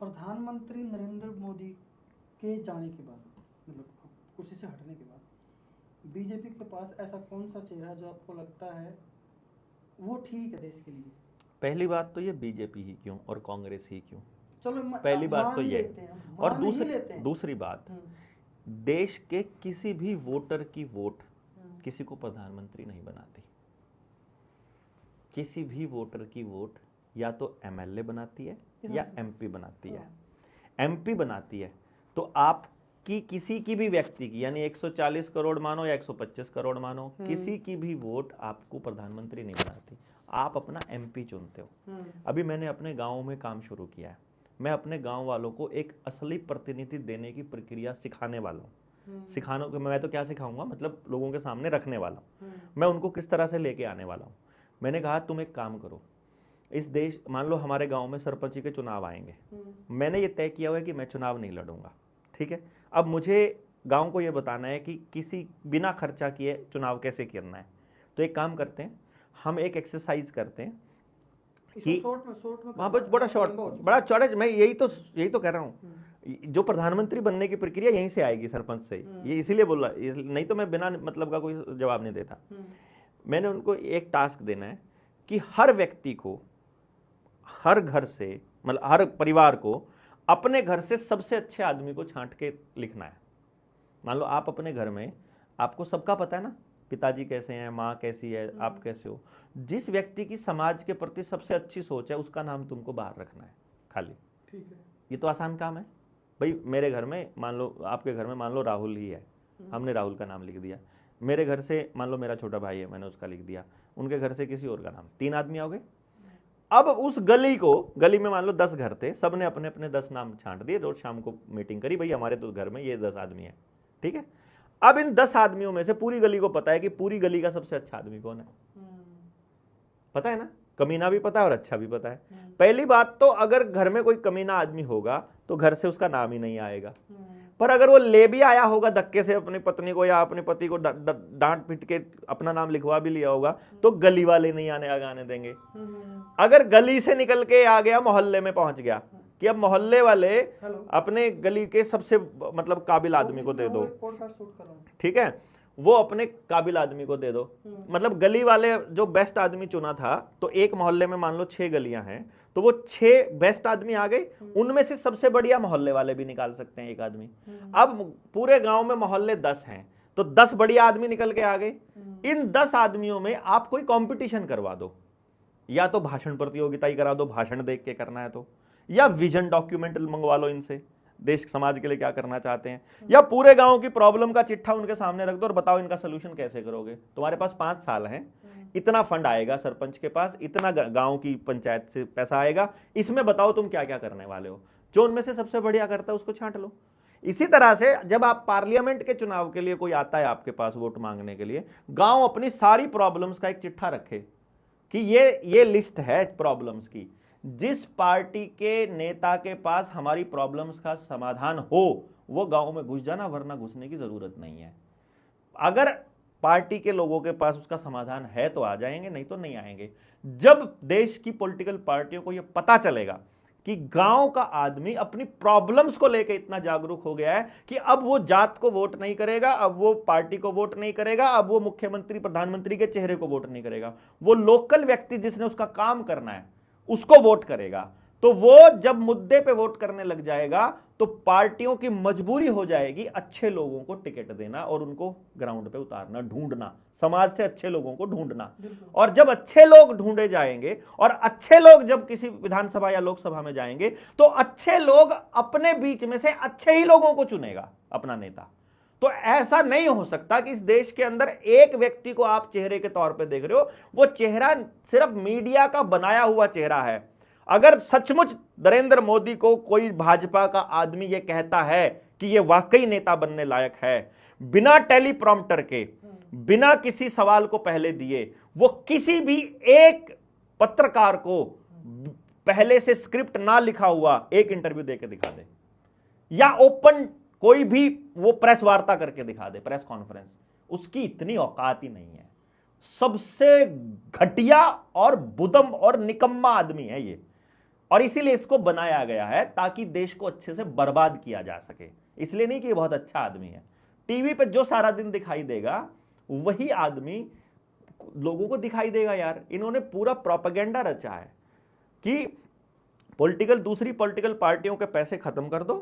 प्रधानमंत्री नरेंद्र मोदी के जाने के बाद, मतलब कुर्सी से हटने के बाद, बीजेपी के पास ऐसा कौन सा चेहरा जो आपको लगता है वो ठीक है देश के लिए? पहली बात तो ये बीजेपी ही क्यों और कांग्रेस ही क्यों, चलो पहली बात तो ये। और दूसरी बात, देश के किसी भी वोटर की वोट किसी को प्रधानमंत्री नहीं बनाती। किसी भी वोटर की वोट या तो एमएलए बनाती है या एमपी बनाती है। एमपी बनाती है तो आप कि किसी की भी व्यक्ति की, यानी 140 करोड़ मानो या 125 करोड़ मानो, किसी की भी वोट आपको प्रधानमंत्री नहीं बनाती, आप अपना एमपी चुनते हो। अभी मैंने अपने गांव में काम शुरू किया है, मैं अपने गांव वालों को एक असली प्रतिनिधि देने की प्रक्रिया सिखाने वाला हूँ। सिखाने को मैं तो क्या सिखाऊंगा, मतलब लोगों के सामने रखने वाला हूँ, मैं उनको किस तरह से लेके आने वाला हूँ। मैंने कहा तुम एक काम करो, इस देश, मान लो हमारे गांव में सरपंच के चुनाव आएंगे, मैंने ये तय किया हुआ है कि मैं चुनाव नहीं लड़ूंगा, ठीक है। अब मुझे गांव को ये बताना है कि किसी बिना खर्चा किए चुनाव कैसे करना है। तो एक काम करते हैं, हम एक एक्सरसाइज करते हैं कि वहाँ पर बड़ा शॉर्ट, बड़ा चौड़ा, मैं यही तो कह रहा हूँ, जो प्रधानमंत्री बनने की प्रक्रिया यहीं से आएगी, सरपंच से। ये इसीलिए बोला, नहीं तो मैं बिना मतलब का कोई जवाब नहीं देता। मैंने उनको एक टास्क देना है कि हर व्यक्ति को, हर घर से, मतलब हर परिवार को अपने घर से सबसे अच्छे आदमी को छांट के लिखना है। मान लो आप अपने घर में, आपको सबका पता है ना, पिताजी कैसे हैं, माँ कैसी है, आप कैसे हो, जिस व्यक्ति की समाज के प्रति सबसे अच्छी सोच है उसका नाम तुमको बाहर रखना है खाली। ठीक है, ये तो आसान काम है भाई। मेरे घर में मान लो, आपके घर में मान लो राहुल ही है, हमने राहुल का नाम लिख दिया। मेरे घर से मान लो मेरा छोटा भाई है, मैंने उसका लिख दिया। उनके घर से किसी और का नाम, 3 आदमी हो गए। अब उस गली में मान लो 10 घर थे, सबने अपने अपने 10 नाम छांट दिए। रोज शाम को मीटिंग करी, भाई हमारे तो घर में ये 10 आदमी है, ठीक है। अब इन 10 आदमियों में से पूरी गली को पता है कि पूरी गली का सबसे अच्छा आदमी कौन है, पता है ना, कमीना भी पता है और अच्छा भी पता है। पहली बात तो अगर घर में कोई कमीना आदमी होगा तो घर से उसका नाम ही नहीं आएगा, पर अगर वो ले भी आया होगा धक्के से अपनी पत्नी को या अपने पति को डांट पीट के अपना नाम लिखवा भी लिया होगा, तो गली वाले नहीं आने देंगे। अगर गली से निकल के आ गया, मोहल्ले में पहुंच गया, कि अब मोहल्ले वाले अपने गली के सबसे मतलब काबिल आदमी को दे दो, ठीक है, वो अपने काबिल आदमी को दे दो। मतलब गली वाले जो बेस्ट आदमी चुना था, तो एक मोहल्ले में मान लो 6 गलियां हैं, तो वो 6 बेस्ट आदमी आ गए, उनमें से सबसे बढ़िया मोहल्ले वाले भी निकाल सकते हैं एक आदमी। अब पूरे गांव में मोहल्ले 10 हैं, तो 10 बढ़िया आदमी निकल के आ गए। इन 10 आदमियों में आप कोई कंपटीशन करवा दो, या तो भाषण प्रतियोगिता ही करा दो, भाषण देख के करना है तो, या विजन डॉक्यूमेंट मंगवा लो इनसे, देश समाज के लिए क्या करना चाहते हैं, या पूरे गांव की प्रॉब्लम का चिट्ठा उनके सामने रख दो और बताओ इनका सोल्यूशन कैसे करोगे। तुम्हारे पास 5 साल हैं, इतना फंड आएगा सरपंच के पास, इतना गांव की पंचायत से पैसा आएगा, इसमें बताओ तुम क्या क्या करने वाले हो। जो उनमें से सबसे बढ़िया करता है उसको छांट लो। इसी तरह से जब आप पार्लियामेंट के चुनाव के लिए कोई आता है आपके पास वोट मांगने के लिए, गांव अपनी सारी प्रॉब्लम्स का एक चिट्ठा रखे कि ये लिस्ट है प्रॉब्लम्स की, जिस पार्टी के नेता के पास हमारी प्रॉब्लम्स का समाधान हो वो गांव में घुस जाना, वरना घुसने की जरूरत नहीं है। अगर पार्टी के लोगों के पास उसका समाधान है तो आ जाएंगे, नहीं तो नहीं आएंगे। जब देश की पॉलिटिकल पार्टियों को यह पता चलेगा कि गांव का आदमी अपनी प्रॉब्लम्स को लेकर इतना जागरूक हो गया है कि अब वो जात को वोट नहीं करेगा, अब वो पार्टी को वोट नहीं करेगा, अब वो मुख्यमंत्री प्रधानमंत्री के चेहरे को वोट नहीं करेगा, वो लोकल व्यक्ति जिसने उसका काम करना है उसको वोट करेगा, तो वो जब मुद्दे पे वोट करने लग जाएगा तो पार्टियों की मजबूरी हो जाएगी अच्छे लोगों को टिकट देना और उनको ग्राउंड पे उतारना, ढूंढना, समाज से अच्छे लोगों को ढूंढना। और जब अच्छे लोग ढूंढे जाएंगे और अच्छे लोग जब किसी विधानसभा या लोकसभा में जाएंगे तो अच्छे लोग अपने बीच में से अच्छे ही लोगों को चुनेगा अपना नेता। तो ऐसा नहीं हो सकता कि इस देश के अंदर एक व्यक्ति को आप चेहरे के तौर पे देख रहे हो, वो चेहरा सिर्फ मीडिया का बनाया हुआ चेहरा है। अगर सचमुच नरेंद्र मोदी को कोई भाजपा का आदमी ये कहता है कि ये वाकई नेता बनने लायक है, बिना टेलीप्रॉम्प्टर के, बिना किसी सवाल को पहले दिए, वो किसी भी एक पत्रकार को पहले से स्क्रिप्ट ना लिखा हुआ एक इंटरव्यू देके दिखा दे, या ओपन कोई भी वो प्रेस वार्ता करके दिखा दे, प्रेस कॉन्फ्रेंस, उसकी इतनी औकात ही नहीं है। सबसे घटिया और बुदम और निकम्मा आदमी है ये, और इसीलिए इसको बनाया गया है ताकि देश को अच्छे से बर्बाद किया जा सके। इसलिए नहीं कि ये बहुत अच्छा आदमी है। टीवी पे जो सारा दिन दिखाई देगा वही आदमी लोगों को दिखाई देगा। यार, इन्होंने पूरा प्रोपेगेंडा रचा है कि दूसरी पॉलिटिकल पार्टियों के पैसे खत्म कर दो,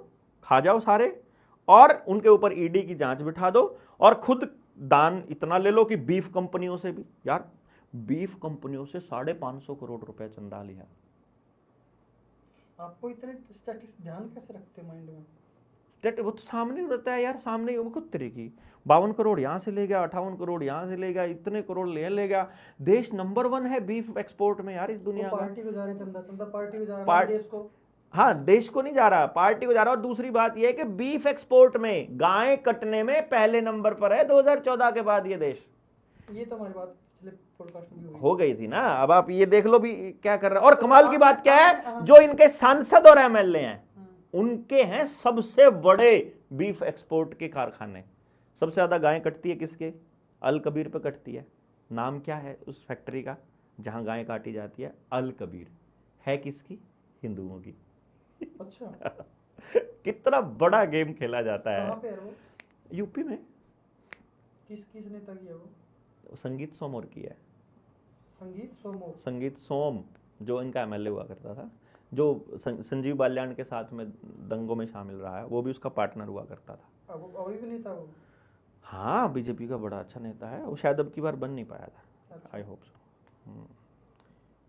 खा जाओ सारे, और उनके ऊपर ईडी की जांच बिठा दो, और खुद दान इतना ले लो कि बीफ कंपनियों से भी, यार बीफ कंपनियों से 550 करोड़ रुपए चंदा लिया। आपको इतने स्टैटिस्टिक्स ध्यान कैसे रखते माइंड में? वो तो सामने रहता है यार, सामने वो खुद तरह की 52 करोड़ यहाँ से ले गया, 58 करोड़ यहाँ से ले गया, इतने करोड़ ले गया। देश नंबर 1 है बीफ एक्सपोर्ट में यार इस दुनिया में। पार्टी को जा रहे हैं चंदा, चंदा पार्टी को जा रहा पार्ट- है, देश को। हाँ, देश को नहीं जा रहा, पार्टी को जा रहा। और दूसरी बात यह है कि बीफ एक्सपोर्ट में, गाय कटने में पहले नंबर पर है 2014 के बाद ये देश। ये तो हमारी बात पिछले पॉडकास्ट में भी हो गई थी ना। अब आप ये देख लो भी क्या कर रहे हैं। और कमाल की बात क्या है, जो इनके सांसद और एमएलए हैं उनके हैं सबसे बड़े बीफ एक्सपोर्ट के कारखाने। सबसे ज्यादा गायें कटती है किसके? अल कबीर पे कटती है। नाम क्या है उस फैक्ट्री का जहां गायें काटी जाती है? अल कबीर। है किसकी? हिंदुओं की। अच्छा। कितना बड़ा गेम खेला जाता है। कहाँ पे है वो? यूपी में। किस किस नेता की है वो? संगीत सोमोर की है। संगीत सोमोर? संगीत सोम जो इनका एमएलए हुआ करता था, जो संजीव बाल्यान के साथ में दंगों में शामिल रहा है, वो भी उसका पार्टनर हुआ करता था। अब अभी भी नेता वो? हाँ, बीजेपी का बड़ा अच्छा नेता है वो। शायद अब की बार बन नहीं पाया था। अच्छा। I hope so.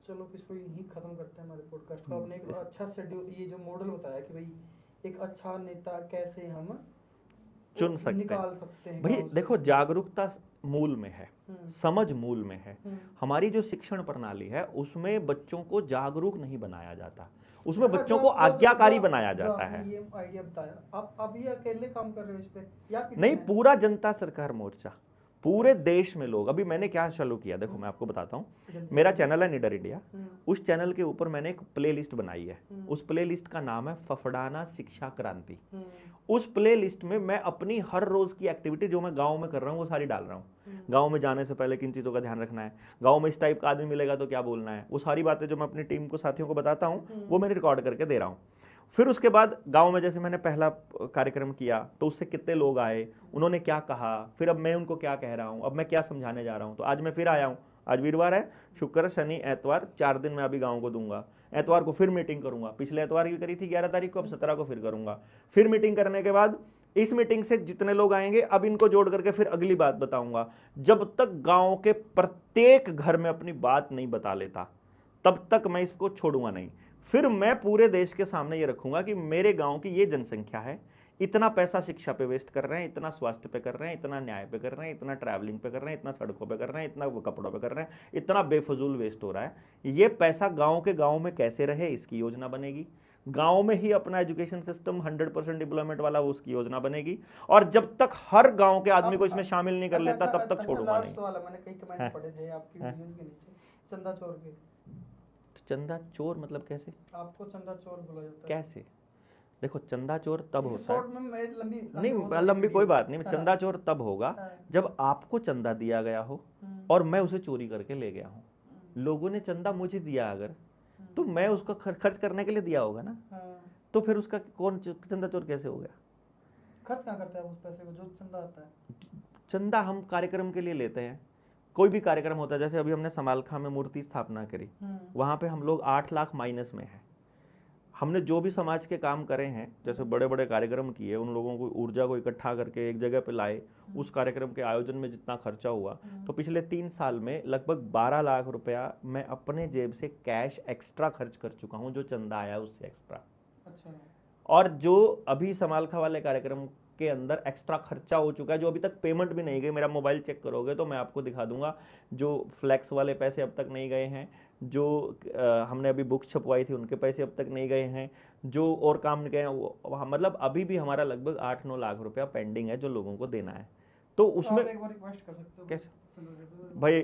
चलो इसको यहीं खत्म करते हैं हमारे पॉडकास्ट को। आपने एक अच्छा शेड्यूल, ये जो मॉडल बताया कि भाई एक अच्छा नेता कैसे हम चुन सकते निकाल सकते हैं भाई। गाँव से। देखो, जागरूकता मूल में है, समझ मूल में है। हमारी जो शिक्षण प्रणाली है उसमें बच्चों को जागरूक नहीं बनाया जाता, उसमें अच्छा, बच्चों को आज्ञाकारी बनाया जाता है। ये आइडिया बताया आप अभी अकेले काम कर रहे हो इस पे या कितने नहीं, हैं? पूरा जनता सरकार मोर्चा, पूरे देश में लोग। अभी मैंने क्या चालू किया, देखो मैं आपको बताता हूँ। मेरा चैनल है निडर इंडिया। उस चैनल के ऊपर मैंने एक प्लेलिस्ट बनाई है। उस प्लेलिस्ट का नाम है फफड़ाना शिक्षा क्रांति। उस प्लेलिस्ट में मैं अपनी हर रोज की एक्टिविटी जो मैं गांव में कर रहा हूँ वो सारी डाल रहा हूँ। गांव में जाने से पहले किन चीजों का ध्यान रखना है, गांव में इस टाइप का आदमी मिलेगा तो क्या बोलना है, वो सारी बातें जो मैं अपनी टीम को, साथियों को बताता हूँ, वो मैंने रिकॉर्ड करके दे रहा हूँ। फिर उसके बाद गांव में जैसे मैंने पहला कार्यक्रम किया तो उससे कितने लोग आए, उन्होंने क्या कहा, फिर अब मैं उनको क्या कह रहा हूँ, अब मैं क्या समझाने जा रहा हूँ। तो आज मैं फिर आया हूँ। आज वीरवार है, शुक्र, शनि, एतवार, 4 दिन मैं अभी गाँव को दूंगा। एतवार को फिर मीटिंग करूंगा। पिछले एतवार की करी थी 11 तारीख को, अब 17 को फिर करूंगा। फिर मीटिंग करने के बाद इस मीटिंग से जितने लोग आएंगे अब इनको जोड़ करके फिर अगली बात बताऊंगा। जब तक गांव के प्रत्येक घर में अपनी बात नहीं बता लेता तब तक मैं इसको छोड़ूंगा नहीं। फिर मैं पूरे देश के सामने ये रखूंगा कि मेरे गांव की ये जनसंख्या है, इतना पैसा शिक्षा पे वेस्ट कर रहे हैं, इतना स्वास्थ्य पे कर रहे हैं, इतना न्याय पे कर रहे हैं, इतना ट्रैवलिंग पे कर रहे हैं, इतना सड़कों पे कर रहे हैं, इतना कपड़ों पे कर रहे हैं, इतना बेफजूल वेस्ट हो रहा है। ये पैसा गांव के गांव में कैसे रहे, इसकी योजना बनेगी। गांव में ही अपना एजुकेशन सिस्टम 100% डिप्लॉयमेंट वाला, वो उसकी योजना बनेगी। और जब तक हर गांव के आदमी को इसमें शामिल नहीं कर लेता तब तक छोड़ूंगा नहीं। मैंने कई कमेंट पढ़े थे आपकी वीडियोस के नीचे, चंदा चोर के। चंदा चोर मतलब कैसे? आपको चंदा चोर बोला जाता है कैसे? देखो, चंदा चोर तब होता है, नहीं लंबी कोई बात नहीं। चंदा चोर तब होगा जब आपको चंदा दिया गया हो और मैं उसे चोरी करके ले गया हूँ। लोगों ने चंदा मुझे दिया अगर, तो मैं उसको खर्च करने के लिए दिया होगा ना, तो फिर उसका कौन चंदा चोर कैसे हो गया? खर्च क्या करता है उस पैसे को जो चंदा आता है? चंदा हम कार्यक्रम के लिए लेते हैं। कोई भी कार्यक्रम होता है, जैसे अभी हमने समालखा में मूर्ति स्थापना करी, वहां पे हम लोग 8 लाख माइनस में है। हमने जो भी समाज के काम करे हैं, जैसे बड़े बड़े कार्यक्रम किए, उन लोगों को ऊर्जा को इकट्ठा करके एक जगह पे लाए, उस कार्यक्रम के आयोजन में जितना खर्चा हुआ, तो पिछले 3 साल में लगभग 12 लाख रुपया मैं अपने जेब से कैश एक्स्ट्रा खर्च कर चुका हूं, जो चंदा आया उससे एक्स्ट्रा। अच्छा। और जो अभी समालखा वाले कार्यक्रम के अंदर एक्स्ट्रा खर्चा हो चुका है, जो अभी तक पेमेंट भी नहीं गई, मेरा मोबाइल चेक करोगे तो मैं आपको दिखा दूंगा, जो फ्लैक्स वाले पैसे अब तक नहीं गए हैं, जो हमने अभी बुक छपवाई थी उनके पैसे अब तक नहीं गए हैं, जो और काम नहीं गए हैं वो, मतलब अभी भी हमारा लगभग 8-9 लाख रुपया पेंडिंग है जो लोगों को देना है। तो उसमें आप एक बार रिक्वेस्ट कर सकते हो कैसे भाई?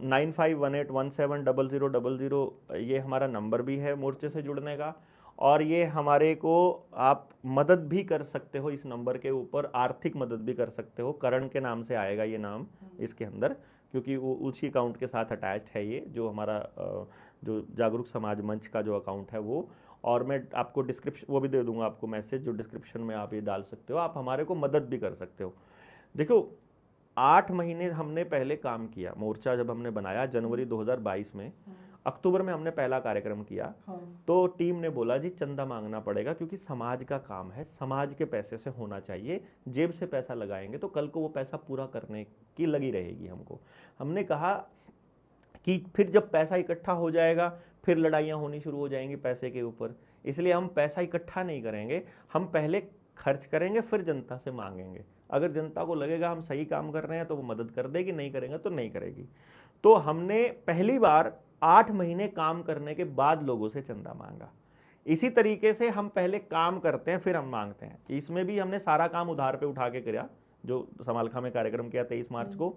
9518170000 ये हमारा नंबर भी है मोर्चे से जुड़ने का, और ये हमारे को आप मदद भी कर सकते हो इस नंबर के ऊपर, आर्थिक मदद भी कर सकते हो। करण के नाम से आएगा ये नाम इसके अंदर, क्योंकि वो उसी अकाउंट के साथ अटैच्ड है ये, जो हमारा जो जागरूक समाज मंच का जो अकाउंट है वो। और मैं आपको डिस्क्रिप्शन वो भी दे दूंगा आपको मैसेज, जो डिस्क्रिप्शन में आप ये डाल सकते हो। आप हमारे को मदद भी कर सकते हो। देखो, 8 महीने हमने पहले काम किया। मोर्चा जब हमने बनाया जनवरी 2022 में, अक्टूबर में हमने पहला कार्यक्रम किया, तो टीम ने बोला जी चंदा मांगना पड़ेगा, क्योंकि समाज का काम है, समाज के पैसे से होना चाहिए। जेब से पैसा लगाएंगे तो कल को वो पैसा पूरा करने की लगी रहेगी हमको। हमने कहा कि फिर जब पैसा इकट्ठा हो जाएगा फिर लड़ाइयाँ होनी शुरू हो जाएंगी पैसे के ऊपर, इसलिए हम पैसा इकट्ठा नहीं करेंगे, हम पहले खर्च करेंगे, फिर जनता से मांगेंगे। अगर जनता को लगेगा हम सही काम कर रहे हैं तो वो मदद कर देगी, नहीं करेंगे तो नहीं करेगी। तो हमने पहली बार 8 महीने काम करने के बाद लोगों से चंदा मांगा। इसी तरीके से हम पहले काम करते हैं फिर हम मांगते हैं। इसमें भी हमने सारा काम उधार पे उठा के किया, जो समालखा में कार्यक्रम किया 23 मार्च को,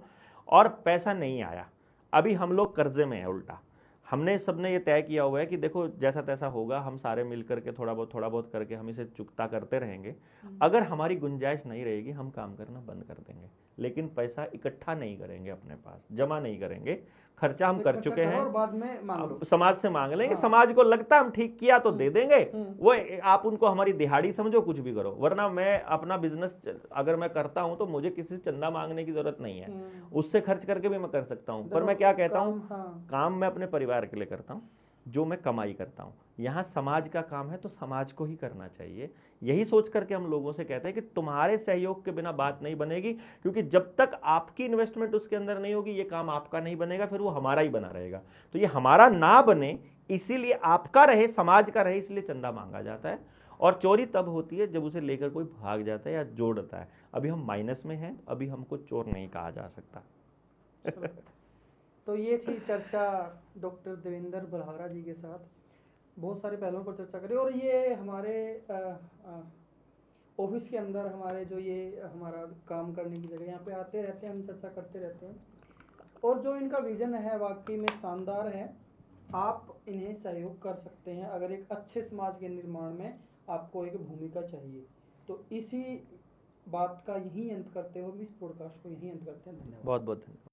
और पैसा नहीं आया। अभी हम लोग कर्जे में है उल्टा। हमने सबने ये तय किया हुआ है कि देखो जैसा तैसा होगा, हम सारे मिल करके थोड़ा बहुत करके हम इसे चुकता करते रहेंगे। अगर हमारी गुंजाइश नहीं रहेगी हम काम करना बंद कर देंगे, लेकिन पैसा इकट्ठा नहीं करेंगे, अपने पास जमा नहीं करेंगे। खर्चा हम कर चुके हैं, और बाद में मांग लो, समाज से मांग लेंगे। हाँ। समाज को लगता हम ठीक किया तो दे देंगे, वो आप उनको हमारी दिहाड़ी समझो, कुछ भी करो। वरना मैं अपना बिजनेस अगर मैं करता हूं तो मुझे किसी से चंदा मांगने की जरूरत नहीं है, उससे खर्च करके भी मैं कर सकता हूं। पर मैं क्या कहता हूं, काम मैं अपने परिवार के लिए करता हूं, जो मैं कमाई करता हूं। यहां समाज का काम है तो समाज को ही करना चाहिए। यही सोच करके हम लोगों से कहते हैं कि तुम्हारे सहयोग के बिना बात नहीं बनेगी, क्योंकि जब तक आपकी इन्वेस्टमेंट उसके अंदर नहीं होगी ये काम आपका नहीं बनेगा, फिर वो हमारा ही बना रहेगा। तो ये हमारा ना बने इसीलिए आपका रहे, समाज का रहे, इसलिए चंदा मांगा जाता है। और चोरी तब होती है जब उसे लेकर कोई भाग जाता है या जोड़ता है। अभी हम माइनस में हैं, अभी हमको चोर नहीं कहा जा सकता। तो ये थी चर्चा डॉक्टर देवेंद्र बलहारा जी के साथ। बहुत सारे पहलुओं पर चर्चा करी, और ये हमारे ऑफिस के अंदर हमारे जो ये हमारा काम करने की जगह, यहाँ पे आते रहते हैं, हम चर्चा करते रहते हैं। और जो इनका विजन है वाकई में शानदार है। आप इन्हें सहयोग कर सकते हैं अगर एक अच्छे समाज के निर्माण में आपको एक भूमिका चाहिए। तो इसी बात का यही अंत करते हुए इस पॉडकास्ट को यही अंत करते हैं। धन्यवाद। बहुत बहुत धन्यवाद।